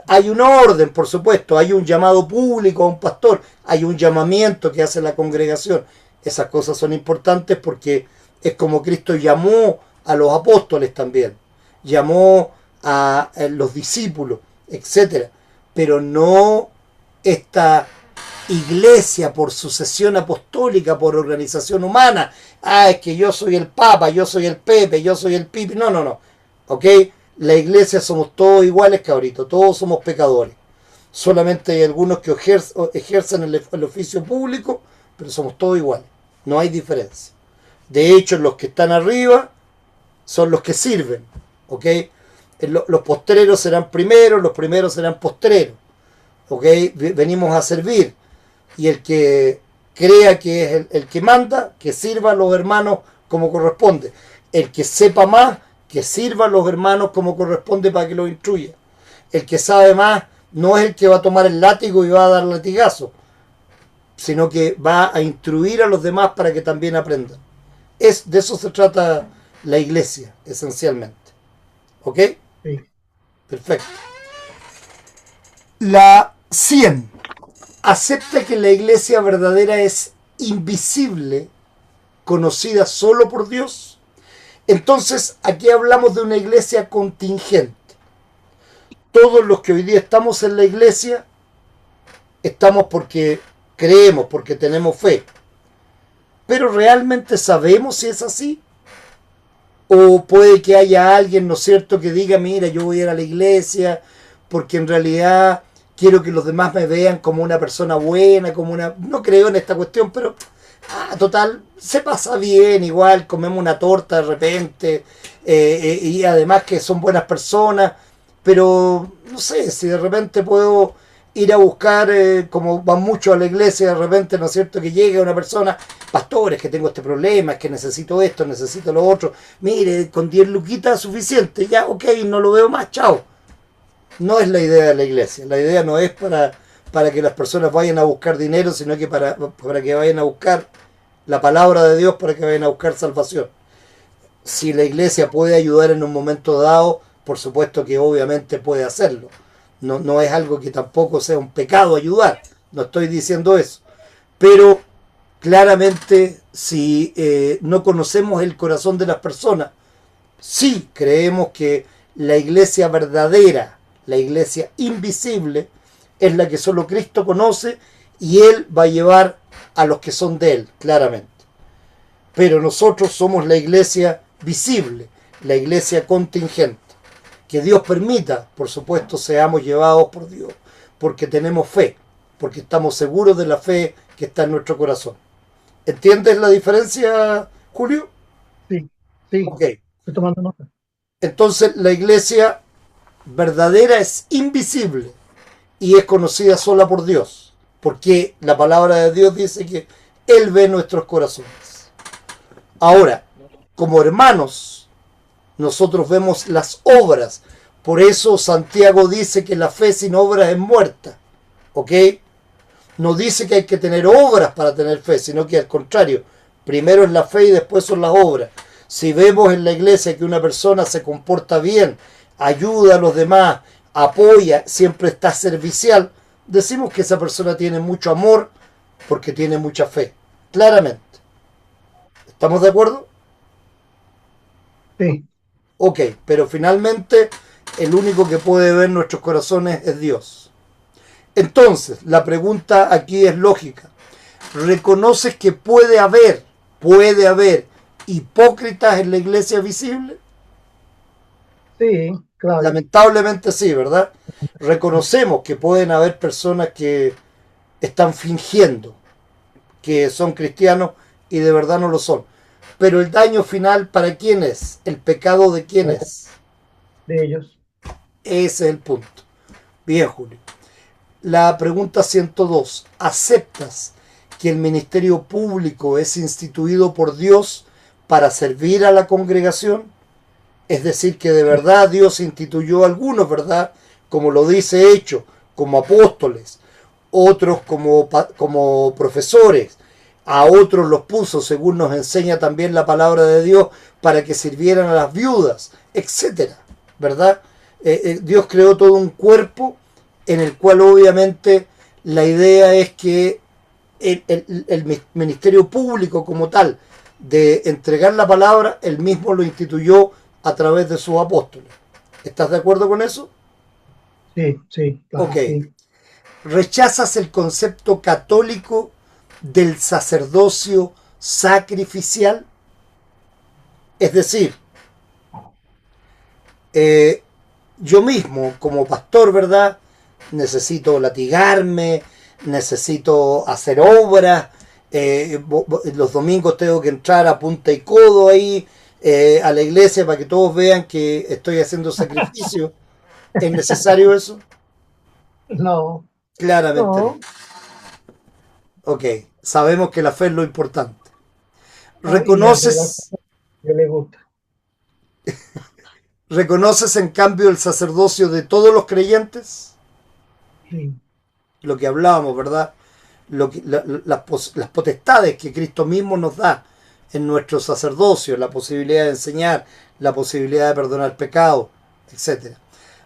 Hay una orden, por supuesto, hay un llamado público a un pastor, hay un llamamiento que hace la congregación. Esas cosas son importantes porque es como Cristo llamó a los apóstoles también, llamó a los discípulos, etcétera. Pero no esta iglesia por sucesión apostólica, por organización humana. Ah, es que yo soy el Papa, yo soy el Pepe, yo soy el Pipi. No, no, no. ¿Ok? La iglesia somos todos iguales, cabritos. Todos somos pecadores. Solamente hay algunos que ejercen el oficio público, pero somos todos iguales. No hay diferencia. De hecho, los que están arriba son los que sirven. ¿Ok? Los postreros serán primeros, los primeros serán postreros. ¿Ok? Venimos a servir. Y el que crea que es el que manda, que sirva a los hermanos como corresponde. El que sepa más, que sirva a los hermanos como corresponde para que los instruya. El que sabe más no es el que va a tomar el látigo y va a dar latigazo, sino que va a instruir a los demás para que también aprendan. De eso se trata la iglesia, esencialmente. ¿Ok? Sí. Perfecto. La 100. Acepta que la iglesia verdadera es invisible, conocida solo por Dios. Entonces, aquí hablamos de una iglesia contingente. Todos los que hoy día estamos en la iglesia, estamos porque creemos, porque tenemos fe. Pero ¿realmente sabemos si es así? O puede que haya alguien, ¿no es cierto?, que diga, mira, yo voy a ir a la iglesia porque en realidad quiero que los demás me vean como una persona buena, como una... No creo en esta cuestión, pero total, se pasa bien, igual, comemos una torta de repente, y además que son buenas personas, pero no sé, si de repente puedo ir a buscar, como van muchos a la iglesia, de repente, ¿no es cierto?, que llegue una persona, pastores, que tengo este problema, es que necesito esto, necesito lo otro, mire, con 10 luquitas es suficiente, ya, ok, no lo veo más, chao. No es la idea de la iglesia. La idea no es para que las personas vayan a buscar dinero, sino que para que vayan a buscar la palabra de Dios, para que vayan a buscar salvación. Si la iglesia puede ayudar en un momento dado, por supuesto que obviamente puede hacerlo. No es algo que tampoco sea un pecado ayudar. No estoy diciendo eso. Pero claramente, si no conocemos el corazón de las personas, sí creemos que la iglesia verdadera, la iglesia invisible, es la que solo Cristo conoce y Él va a llevar a los que son de Él, claramente. Pero nosotros somos la iglesia visible, la iglesia contingente. Que Dios permita, por supuesto, seamos llevados por Dios, porque tenemos fe, porque estamos seguros de la fe que está en nuestro corazón. ¿Entiendes la diferencia, Julio? Sí, sí, Ok. estoy tomando nota. Entonces la iglesia verdadera es invisible y es conocida sola por Dios, porque la palabra de Dios dice que Él ve nuestros corazones. Ahora, como hermanos, nosotros vemos las obras. Por eso Santiago dice que la fe sin obras es muerta. ¿Ok? No dice que hay que tener obras para tener fe, sino que al contrario, primero es la fe y después son las obras. Si vemos en la iglesia que una persona se comporta bien, ayuda a los demás, apoya, siempre está servicial, decimos que esa persona tiene mucho amor porque tiene mucha fe. Claramente. ¿Estamos de acuerdo? Sí, Ok, pero finalmente el único que puede ver nuestros corazones es Dios. Entonces, la pregunta aquí es lógica. ¿Reconoces que puede haber hipócritas en la iglesia visible? sí, claro. Lamentablemente sí, ¿verdad? Reconocemos que pueden haber personas que están fingiendo que son cristianos y de verdad no lo son. Pero el daño final, ¿para quién es? ¿El pecado de quién es? De ellos. Ese es el punto. Bien, Julio. La pregunta 102. ¿Aceptas que el ministerio público es instituido por Dios para servir a la congregación? Es decir, que de verdad Dios instituyó a algunos, ¿verdad? Como lo dice Hechos, como apóstoles, otros como profesores, a otros los puso, según nos enseña también la palabra de Dios, para que sirvieran a las viudas, etcétera, ¿verdad? Dios creó todo un cuerpo en el cual obviamente la idea es que el ministerio público como tal de entregar la palabra, él mismo lo instituyó a través de sus apóstoles. ¿Estás de acuerdo con eso? Sí, sí, claro, Ok. sí. ¿Rechazas el concepto católico del sacerdocio sacrificial? Es decir, yo mismo como pastor, ¿verdad? Necesito latigarme, necesito hacer obras, los domingos tengo que entrar a punta y codo ahí a la iglesia para que todos vean que estoy haciendo sacrificio. ¿Es necesario eso? No, Claramente no. no, Ok, sabemos que la fe es lo importante. no, y hacer las ¿Reconoces, cosas que le gusta. reconoces en cambio el sacerdocio de todos los creyentes? Sí, Lo que hablábamos, ¿verdad? Las potestades que Cristo mismo nos da en nuestro sacerdocio, la posibilidad de enseñar, la posibilidad de perdonar pecados, etc.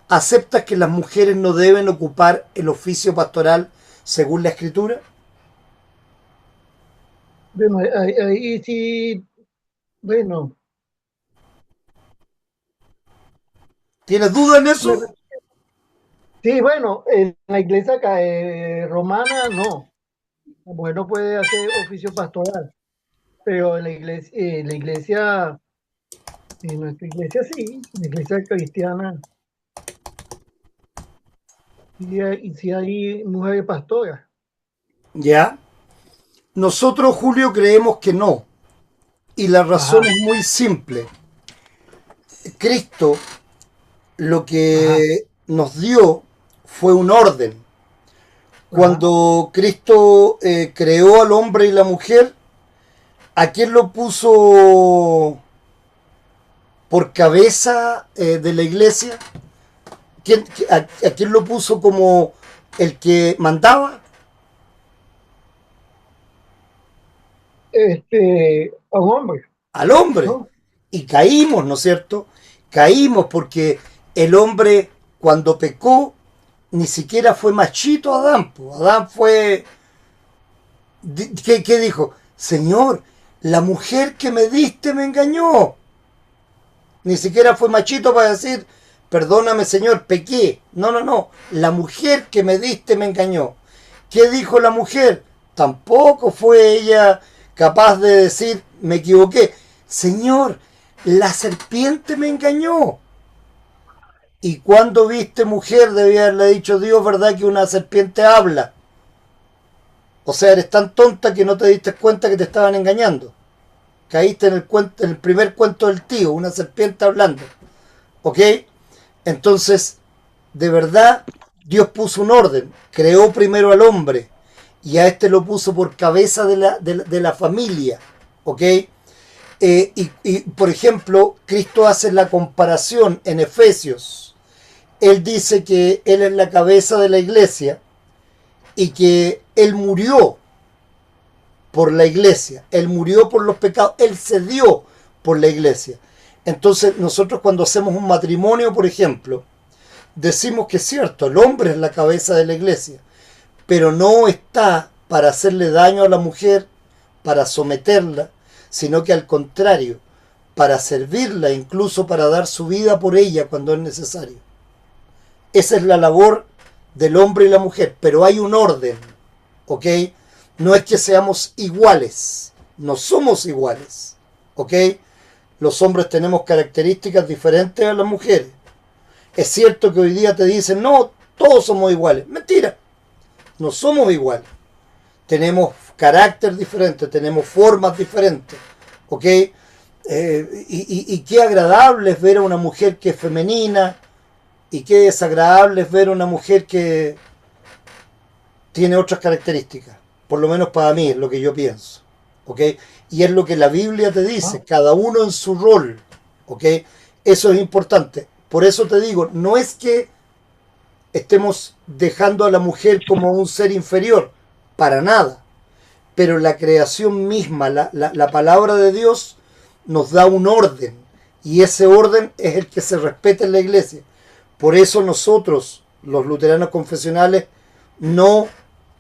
¿Aceptas que las mujeres no deben ocupar el oficio pastoral según la Escritura? bueno, ahí sí, bueno, ¿Tienes duda en me eso? sí, bueno, en la iglesia romana no, la mujer no puede hacer oficio pastoral, pero en nuestra iglesia sí, en la iglesia cristiana, y sí hay mujeres pastoras. Ya. Nosotros, Julio, creemos que no. Y la razón Ajá, es muy simple. Cristo lo ajá, que nos dio fue un orden. ajá. Cuando Cristo creó al hombre y la mujer, ¿a quién lo puso por cabeza de la iglesia? ¿A quién lo puso como el que mandaba? A un hombre, Al hombre. ¿no? Y caímos, ¿no es cierto? Caímos porque el hombre cuando pecó ni siquiera fue machito Adán. Adán fue... ¿Qué dijo? Señor, la mujer que me diste me engañó. Ni siquiera fue machito para decir, perdóname Señor, pequé. No, no, no. La mujer que me diste me engañó. ¿Qué dijo la mujer? Tampoco fue ella capaz de decir, me equivoqué. Señor, la serpiente me engañó. Y cuando viste mujer, debía haberle dicho Dios, ¿verdad? Que una serpiente habla. O sea, eres tan tonta que no te diste cuenta que te estaban engañando. Caíste en el primer cuento del tío, una serpiente hablando. ¿Ok? Entonces, de verdad, Dios puso un orden. Creó primero al hombre y a este lo puso por cabeza de la familia. ¿Ok? Por ejemplo, Cristo hace la comparación en Efesios. Él dice que Él es la cabeza de la iglesia y que Él murió por la iglesia, Él murió por los pecados, Él se dio por la iglesia. Entonces nosotros cuando hacemos un matrimonio, por ejemplo, decimos que es cierto, el hombre es la cabeza de la iglesia, pero no está para hacerle daño a la mujer, para someterla, sino que al contrario, para servirla, incluso para dar su vida por ella cuando es necesario. Esa es la labor del hombre y la mujer, pero hay un orden, ¿ok? No es que seamos iguales, no somos iguales, ¿ok? Los hombres tenemos características diferentes a las mujeres. Es cierto que hoy día te dicen, no, todos somos iguales. Mentira, no somos iguales. Tenemos carácter diferente, tenemos formas diferentes, ¿ok? Y qué agradable es ver a una mujer que es femenina y qué desagradable es ver a una mujer que tiene otras características. Por lo menos para mí es lo que yo pienso. ¿Ok? Y es lo que la Biblia te dice, Ah, cada uno en su rol. ¿Ok? Eso es importante. Por eso te digo, no es que estemos dejando a la mujer como un ser inferior, para nada. Pero la creación misma, la palabra de Dios, nos da un orden. Y ese orden es el que se respeta en la iglesia. Por eso nosotros, los luteranos confesionales, no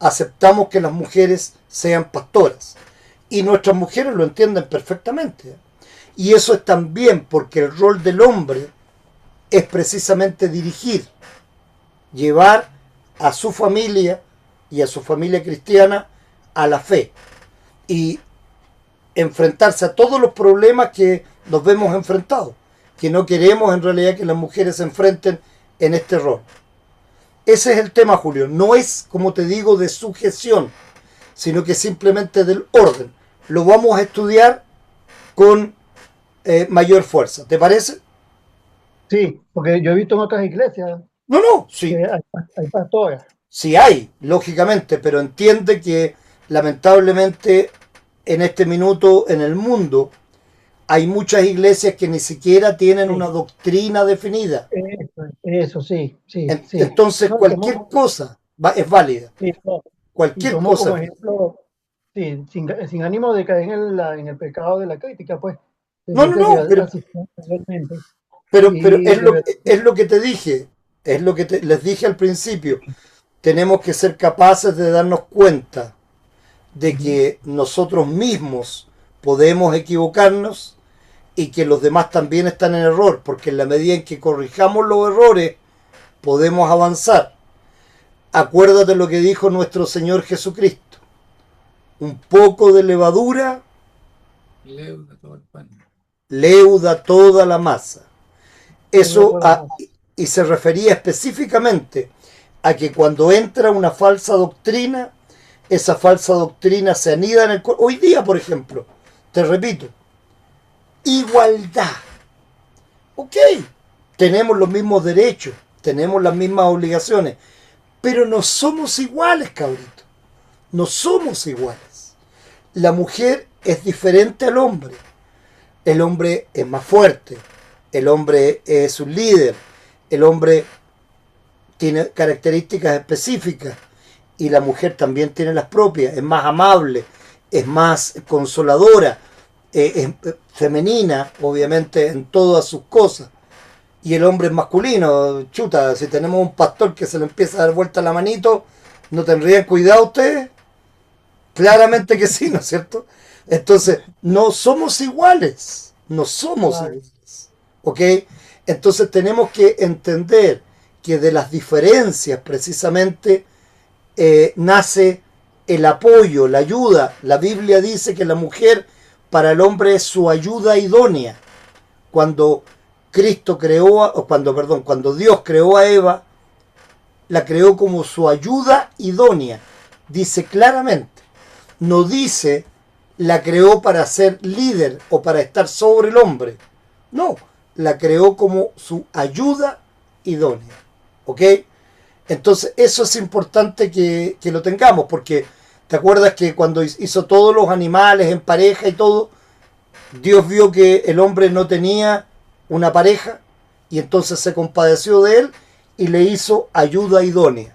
aceptamos que las mujeres sean pastoras. Y nuestras mujeres lo entienden perfectamente. Y eso es también porque el rol del hombre es precisamente dirigir, llevar a su familia y a su familia cristiana a la fe y enfrentarse a todos los problemas que nos vemos enfrentados, que no queremos en realidad que las mujeres se enfrenten en este rol. Ese es el tema, Julio. No es, como te digo, de sujeción, sino que simplemente del orden. Lo vamos a estudiar con mayor fuerza. ¿Te parece? Sí, porque yo he visto en otras iglesias No, que sí, hay pastoras. sí hay, lógicamente, pero entiende que lamentablemente en este minuto en el mundo hay muchas iglesias que ni siquiera tienen una Sí, doctrina definida. eso sí, sí, sí. Entonces No, cualquier cosa es válida. sí, no, y Cualquier tomo cosa como es válida. ejemplo, sí, sin ánimo de caer en el pecado de la crítica, pues, de No, no, gente que no, asistió realmente. pero Y de verdad, es lo que te dije, es lo que les dije al principio. Tenemos que ser capaces de darnos cuenta de ujú, que nosotros mismos podemos equivocarnos y que los demás también están en error, porque en la medida en que corrijamos los errores, podemos avanzar. Acuérdate lo que dijo nuestro Señor Jesucristo. Un poco de levadura Leuda todo el pan. leuda toda la masa. llega Eso toda la masa. y se refería específicamente a que cuando entra una falsa doctrina, esa falsa doctrina se anida en el cuerpo. Hoy día, por ejemplo, te repito, igualdad. Ok, tenemos los mismos derechos, tenemos las mismas obligaciones, pero no somos iguales, cabrito. No somos iguales. La mujer es diferente al hombre. El hombre es más fuerte, el hombre es un líder, el hombre tiene características específicas y la mujer también tiene las propias, es más amable, es más consoladora, es femenina, obviamente, en todas sus cosas. Y el hombre es masculino, chuta, si tenemos un pastor que se le empieza a dar vuelta la manito, ¿no tendrían cuidado ustedes? Claramente que sí, ¿no es cierto? Entonces, no somos iguales, no somos Claro, iguales, ¿ok? Entonces tenemos que entender que de las diferencias precisamente nace el apoyo, la ayuda. La Biblia dice que la mujer para el hombre es su ayuda idónea. Cuando Cristo creó, o cuando Dios creó a Eva, la creó como su ayuda idónea. Dice claramente. No dice la creó para ser líder o para estar sobre el hombre. No, la creó como su ayuda idónea. ¿Ok? Entonces eso es importante que lo tengamos porque te acuerdas que cuando hizo todos los animales en pareja y todo, Dios vio que el hombre no tenía una pareja y entonces se compadeció de él y le hizo ayuda idónea.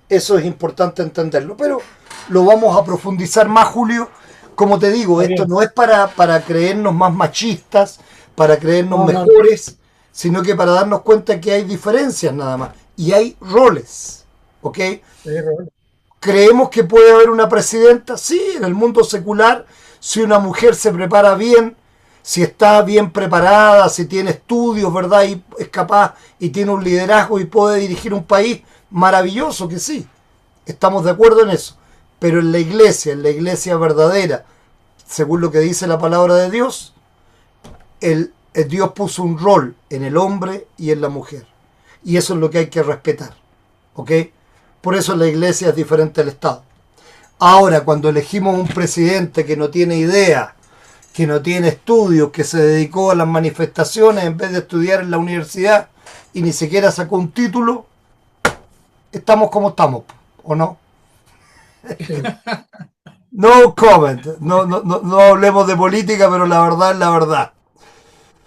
Eso es importante entenderlo, pero lo vamos a profundizar más, Julio. Como te digo, está esto bien. no es para creernos más machistas, para creernos No, no, no, mejores, sino que para darnos cuenta que hay diferencias nada más. Y hay roles, ¿ok? sí, Raúl. ¿Creemos que puede haber una presidenta? Sí, en el mundo secular, si una mujer se prepara bien, si está bien preparada, si tiene estudios, ¿verdad? Y es capaz y tiene un liderazgo y puede dirigir un país, maravilloso que sí. Estamos de acuerdo en eso. Pero en la iglesia verdadera, según lo que dice la palabra de Dios, el Dios puso un rol en el hombre y en la mujer. Y eso es lo que hay que respetar. ¿Ok? Por eso la iglesia es diferente al Estado. Ahora, cuando elegimos un presidente que no tiene idea, que no tiene estudios, que se dedicó a las manifestaciones en vez de estudiar en la universidad y ni siquiera sacó un título, estamos como estamos, ¿o no? Sí, No comment, no hablemos de política, pero la verdad es la verdad.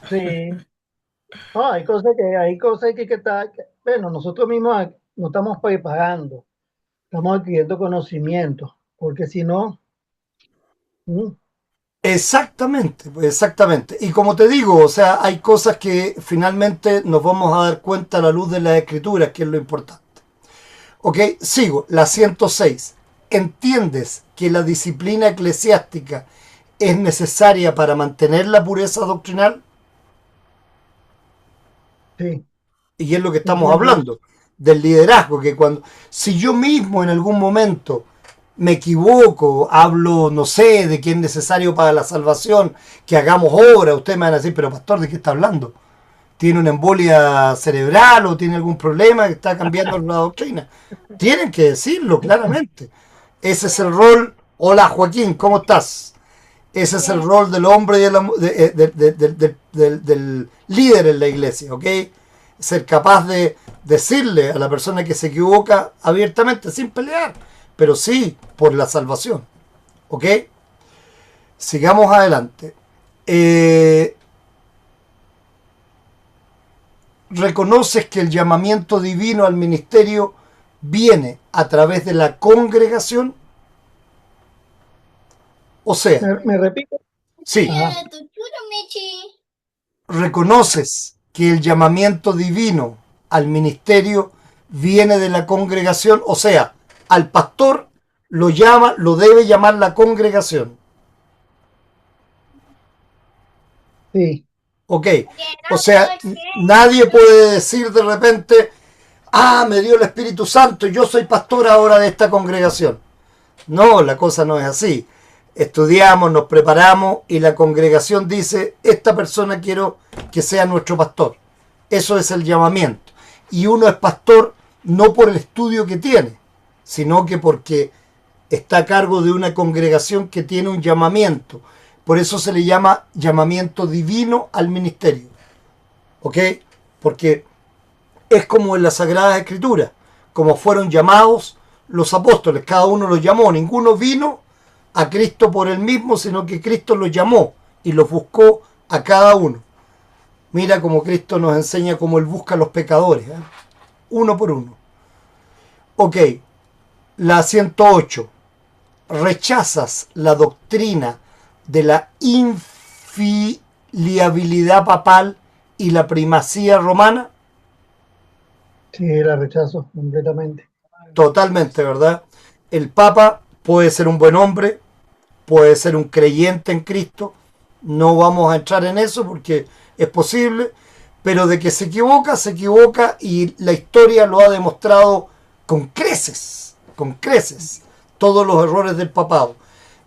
sí. No, hay cosas que estar, bueno, nosotros mismos nos estamos preparando, estamos adquiriendo conocimiento, porque si no, mm, Exactamente, pues exactamente. Y como te digo, o sea, hay cosas que finalmente nos vamos a dar cuenta a la luz de las escrituras, que es lo importante. Ok, sigo, la 106. ¿Entiendes que la disciplina eclesiástica es necesaria para mantener la pureza doctrinal? Sí, Y es lo que estamos entiendo eso. hablando, del liderazgo, que cuando, si yo mismo en algún momento me equivoco, hablo, no sé, de que es necesario para la salvación, que hagamos obra, ustedes me van a decir, pero pastor, ¿de qué está hablando? ¿Tiene una embolia cerebral o tiene algún problema que está cambiando la doctrina? Tienen que decirlo claramente. Ese es el rol. Hola Joaquín, ¿cómo estás? Ese es el Bien. rol del hombre y del líder en la iglesia, ¿ok? Ser capaz de decirle a la persona que se equivoca abiertamente, sin pelear, pero sí por la salvación, ¿ok? Sigamos adelante. Eh, reconoces que el llamamiento divino al ministerio viene a través de la congregación, o sea, ¿Me repito? sí, Ajá. Mira tu chulo, Michi. reconoces que el llamamiento divino al ministerio viene de la congregación, o sea, al pastor lo llama, lo debe llamar la congregación, Sí. ¿ok? Que O no sea, sé. nadie puede decir de repente, ah, me dio el Espíritu Santo, yo soy pastor ahora de esta congregación. No, la cosa no es así. Estudiamos, nos preparamos y la congregación dice, esta persona quiero que sea nuestro pastor. Eso es el llamamiento. Y uno es pastor no por el estudio que tiene, sino que porque está a cargo de una congregación que tiene un llamamiento. Por eso se le llama llamamiento divino al ministerio. ¿Ok? Porque es como en la Sagrada Escritura, como fueron llamados los apóstoles, cada uno los llamó, ninguno vino a Cristo por él mismo, sino que Cristo los llamó y los buscó a cada uno. Mira cómo Cristo nos enseña cómo Él busca a los pecadores, ¿eh? Uno por uno. Ok, la 108. ¿Rechazas la doctrina de la infiliabilidad papal y la primacía romana? Sí, la rechazo completamente. Totalmente, ¿verdad? El Papa puede ser un buen hombre, puede ser un creyente en Cristo, no vamos a entrar en eso porque es posible, pero de que se equivoca y la historia lo ha demostrado con creces, todos los errores del papado.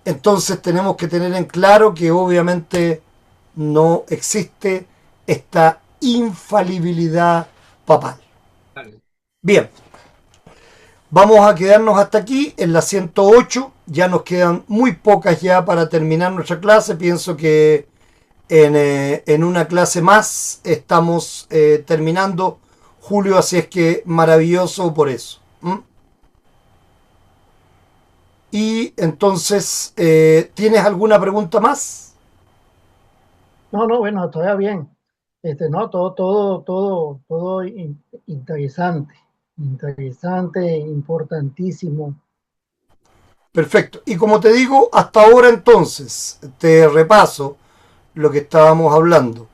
Entonces tenemos que tener en claro que obviamente no existe esta infalibilidad papal. Bien, vamos a quedarnos hasta aquí en la 108. Ya nos quedan muy pocas ya para terminar nuestra clase. Pienso que en una clase más estamos terminando, Julio, así es que maravilloso por eso. ¿Mm? Y entonces, ¿tienes alguna pregunta más? No, no, bueno, todavía bien. No, todo interesante, interesante, importantísimo. Perfecto. Y como te digo, hasta ahora entonces, te repaso lo que estábamos hablando.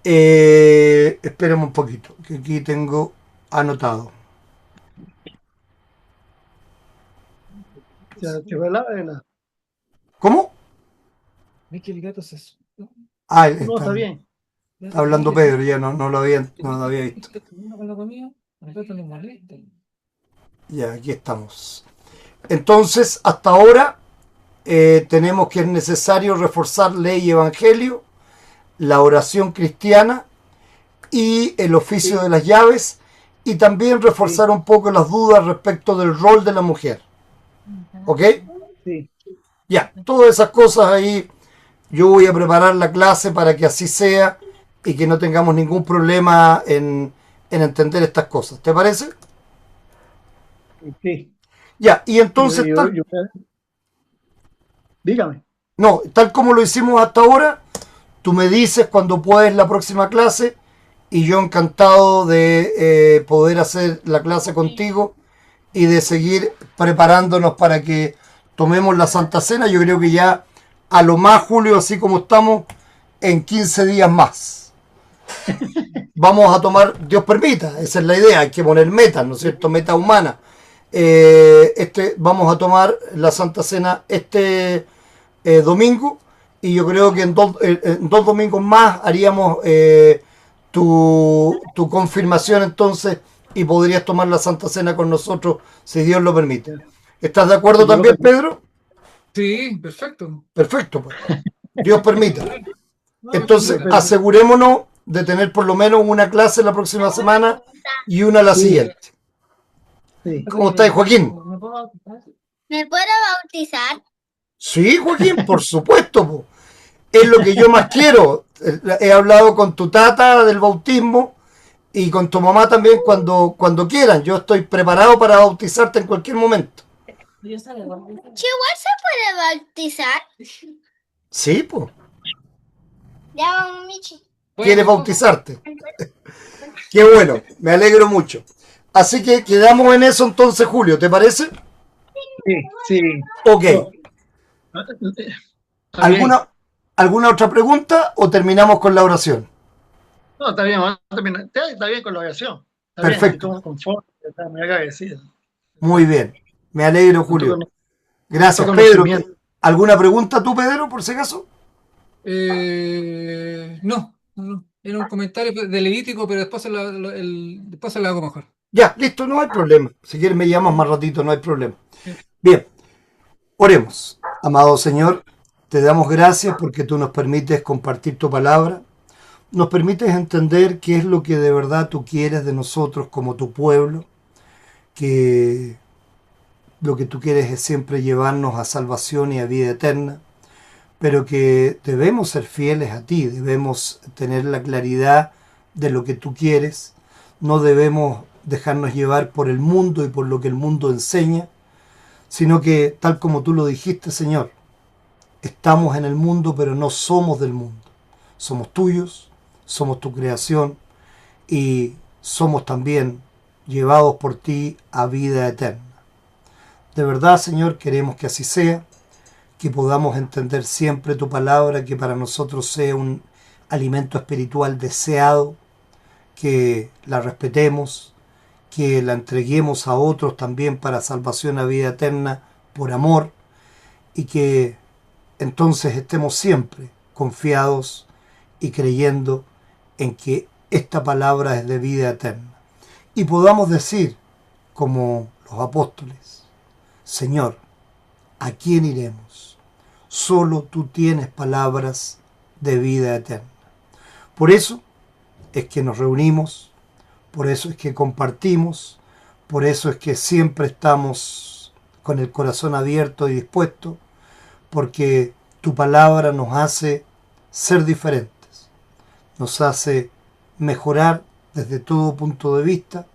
Espérame un poquito, que aquí tengo anotado. Se ve la- ¿Cómo? Es que el gato se asustó. Ah, No, está bien. está hablando Pedro, ya no lo había visto. Con la comida, al gato le molesta. Ya, aquí estamos. Entonces, hasta ahora tenemos que es necesario reforzar ley y evangelio, la oración cristiana y el oficio Sí, de las llaves, y también sí, reforzar un poco las dudas respecto del rol de la mujer. ¿Ok? sí. Ya, todas esas cosas ahí yo voy a preparar la clase para que así sea y que no tengamos ningún problema en entender estas cosas. ¿Te parece? Sí. Ya, y Yo, entonces yo, yo, dígame. no, tal como lo hicimos hasta ahora, tú me dices cuando puedes la próxima clase y yo encantado de poder hacer la clase contigo y de seguir preparándonos para que tomemos la Santa Cena. Yo creo que ya a lo más, Julio, así como estamos, en 15 días más. Vamos a tomar, Dios permita, esa es la idea, hay que poner metas, ¿no es cierto? Meta humana. Vamos a tomar la Santa Cena domingo, y yo creo que en 2 domingos más haríamos tu confirmación entonces, y podrías tomar la Santa Cena con nosotros si Dios lo permite. ¿Estás de acuerdo Si yo lo también, permito. Pedro? Sí, perfecto. Perfecto, pues. Dios permita. No, Entonces, perfecto. asegurémonos de tener por lo menos una clase la próxima semana y una la Sí, siguiente. sí. ¿Cómo estás, Joaquín? ¿Me puedo bautizar? Sí, Joaquín, por supuesto, po. Es lo que yo más quiero. He hablado con tu tata del bautismo y con tu mamá también cuando quieran. Yo estoy preparado para bautizarte en cualquier momento. ¿Chihuahua se puede bautizar? Sí, pues. Ya vamos, Michi. ¿Quieres Bueno, bautizarte? Qué bueno, me alegro mucho. Así que quedamos en eso entonces, Julio, ¿te parece? Sí, sí. Ok. No, está bien. ¿Alguna otra pregunta o terminamos con la oración? No, está bien, vamos a terminar. Está bien con la oración. Está bien, estoy Perfecto. conforme, está muy agradecido. Muy bien. Me alegro, Con tu, Julio. cono- tu Gracias, Pedro. conocimiento. ¿Alguna pregunta tú, Pedro, por si acaso? no. Era un comentario de Levítico, pero después se lo hago mejor. Ya, listo, no hay problema. Si quieres me llamas más ratito, no hay problema. Bien, oremos. Amado Señor, te damos gracias porque tú nos permites compartir tu palabra, nos permites entender qué es lo que de verdad tú quieres de nosotros como tu pueblo, que lo que tú quieres es siempre llevarnos a salvación y a vida eterna, pero que debemos ser fieles a ti, debemos tener la claridad de lo que tú quieres, no debemos dejarnos llevar por el mundo y por lo que el mundo enseña, sino que tal como tú lo dijiste, Señor, estamos en el mundo, pero no somos del mundo. Somos tuyos, somos tu creación y somos también llevados por ti a vida eterna. De verdad, Señor, queremos que así sea, que podamos entender siempre tu palabra, que para nosotros sea un alimento espiritual deseado, que la respetemos, que la entreguemos a otros también para salvación a vida eterna por amor, y que entonces estemos siempre confiados y creyendo en que esta palabra es de vida eterna. Y podamos decir, como los apóstoles, Señor, ¿a quién iremos? Solo tú tienes palabras de vida eterna. Por eso es que nos reunimos, por eso es que compartimos, por eso es que siempre estamos con el corazón abierto y dispuesto, porque tu palabra nos hace ser diferentes, nos hace mejorar desde todo punto de vista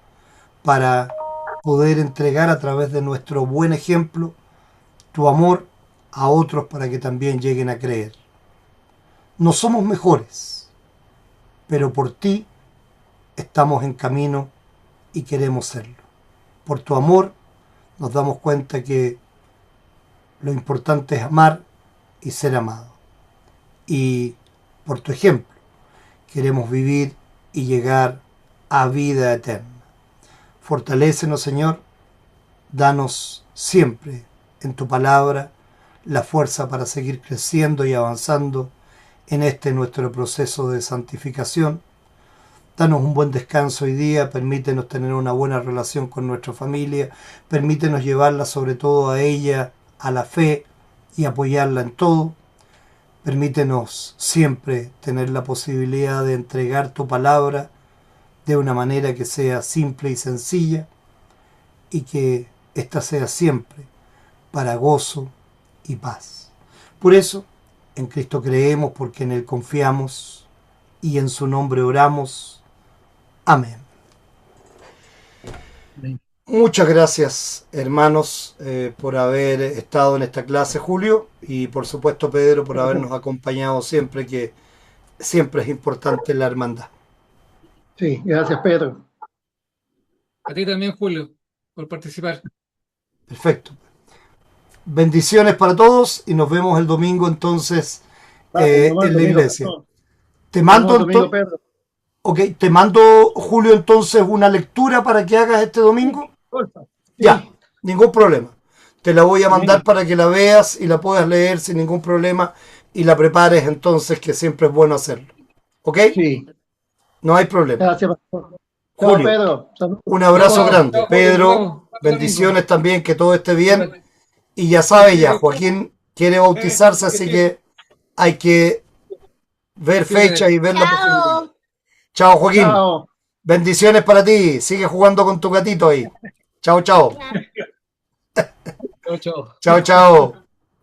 para poder entregar a través de nuestro buen ejemplo tu amor a otros para que también lleguen a creer. No somos mejores, pero por ti estamos en camino y queremos serlo. Por tu amor nos damos cuenta que lo importante es amar y ser amado. Y por tu ejemplo queremos vivir y llegar a vida eterna. Fortalécenos, Señor, danos siempre en tu palabra la fuerza para seguir creciendo y avanzando en este nuestro proceso de santificación. Danos un buen descanso hoy día, permítenos tener una buena relación con nuestra familia, permítenos llevarla sobre todo a ella, a la fe, y apoyarla en todo. Permítenos siempre tener la posibilidad de entregar tu palabra de una manera que sea simple y sencilla, y que ésta sea siempre para gozo y paz. Por eso, en Cristo creemos, porque en Él confiamos y en su nombre oramos. Amén. Muchas gracias, hermanos, por haber estado en esta clase, Julio, y por supuesto, Pedro, por habernos acompañado siempre, que siempre es importante la hermandad. Sí, gracias, Pedro. A ti también, Julio, por participar. Perfecto. bendiciones para todos y nos vemos el domingo entonces Vale, nos vemos el en la domingo, iglesia. pastor. Te Nos vemos mando el domingo, entonces, Pedro. ok, te mando, Julio, entonces una lectura para que hagas este domingo. Porfa. Ya, ningún problema. Te la voy a mandar Amén. para que la veas y la puedas leer sin ningún problema y la prepares entonces, que siempre es bueno hacerlo. ¿Ok? Sí. No hay problema. Gracias, pastor. Chao, Julio, Pedro. Saludos. un abrazo Chao, grande. chao, Julio, nos Pedro, vemos. Hasta el bendiciones domingo. también, que todo esté bien. Y ya sabes ya, Joaquín quiere bautizarse, así que hay que ver fecha y ver la posibilidad. Chao. Chao, Joaquín. Chao. Bendiciones para ti. Sigue jugando con tu gatito ahí. Chao, chao. Chao, chao. Chao, chao.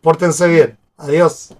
Pórtense bien. Adiós.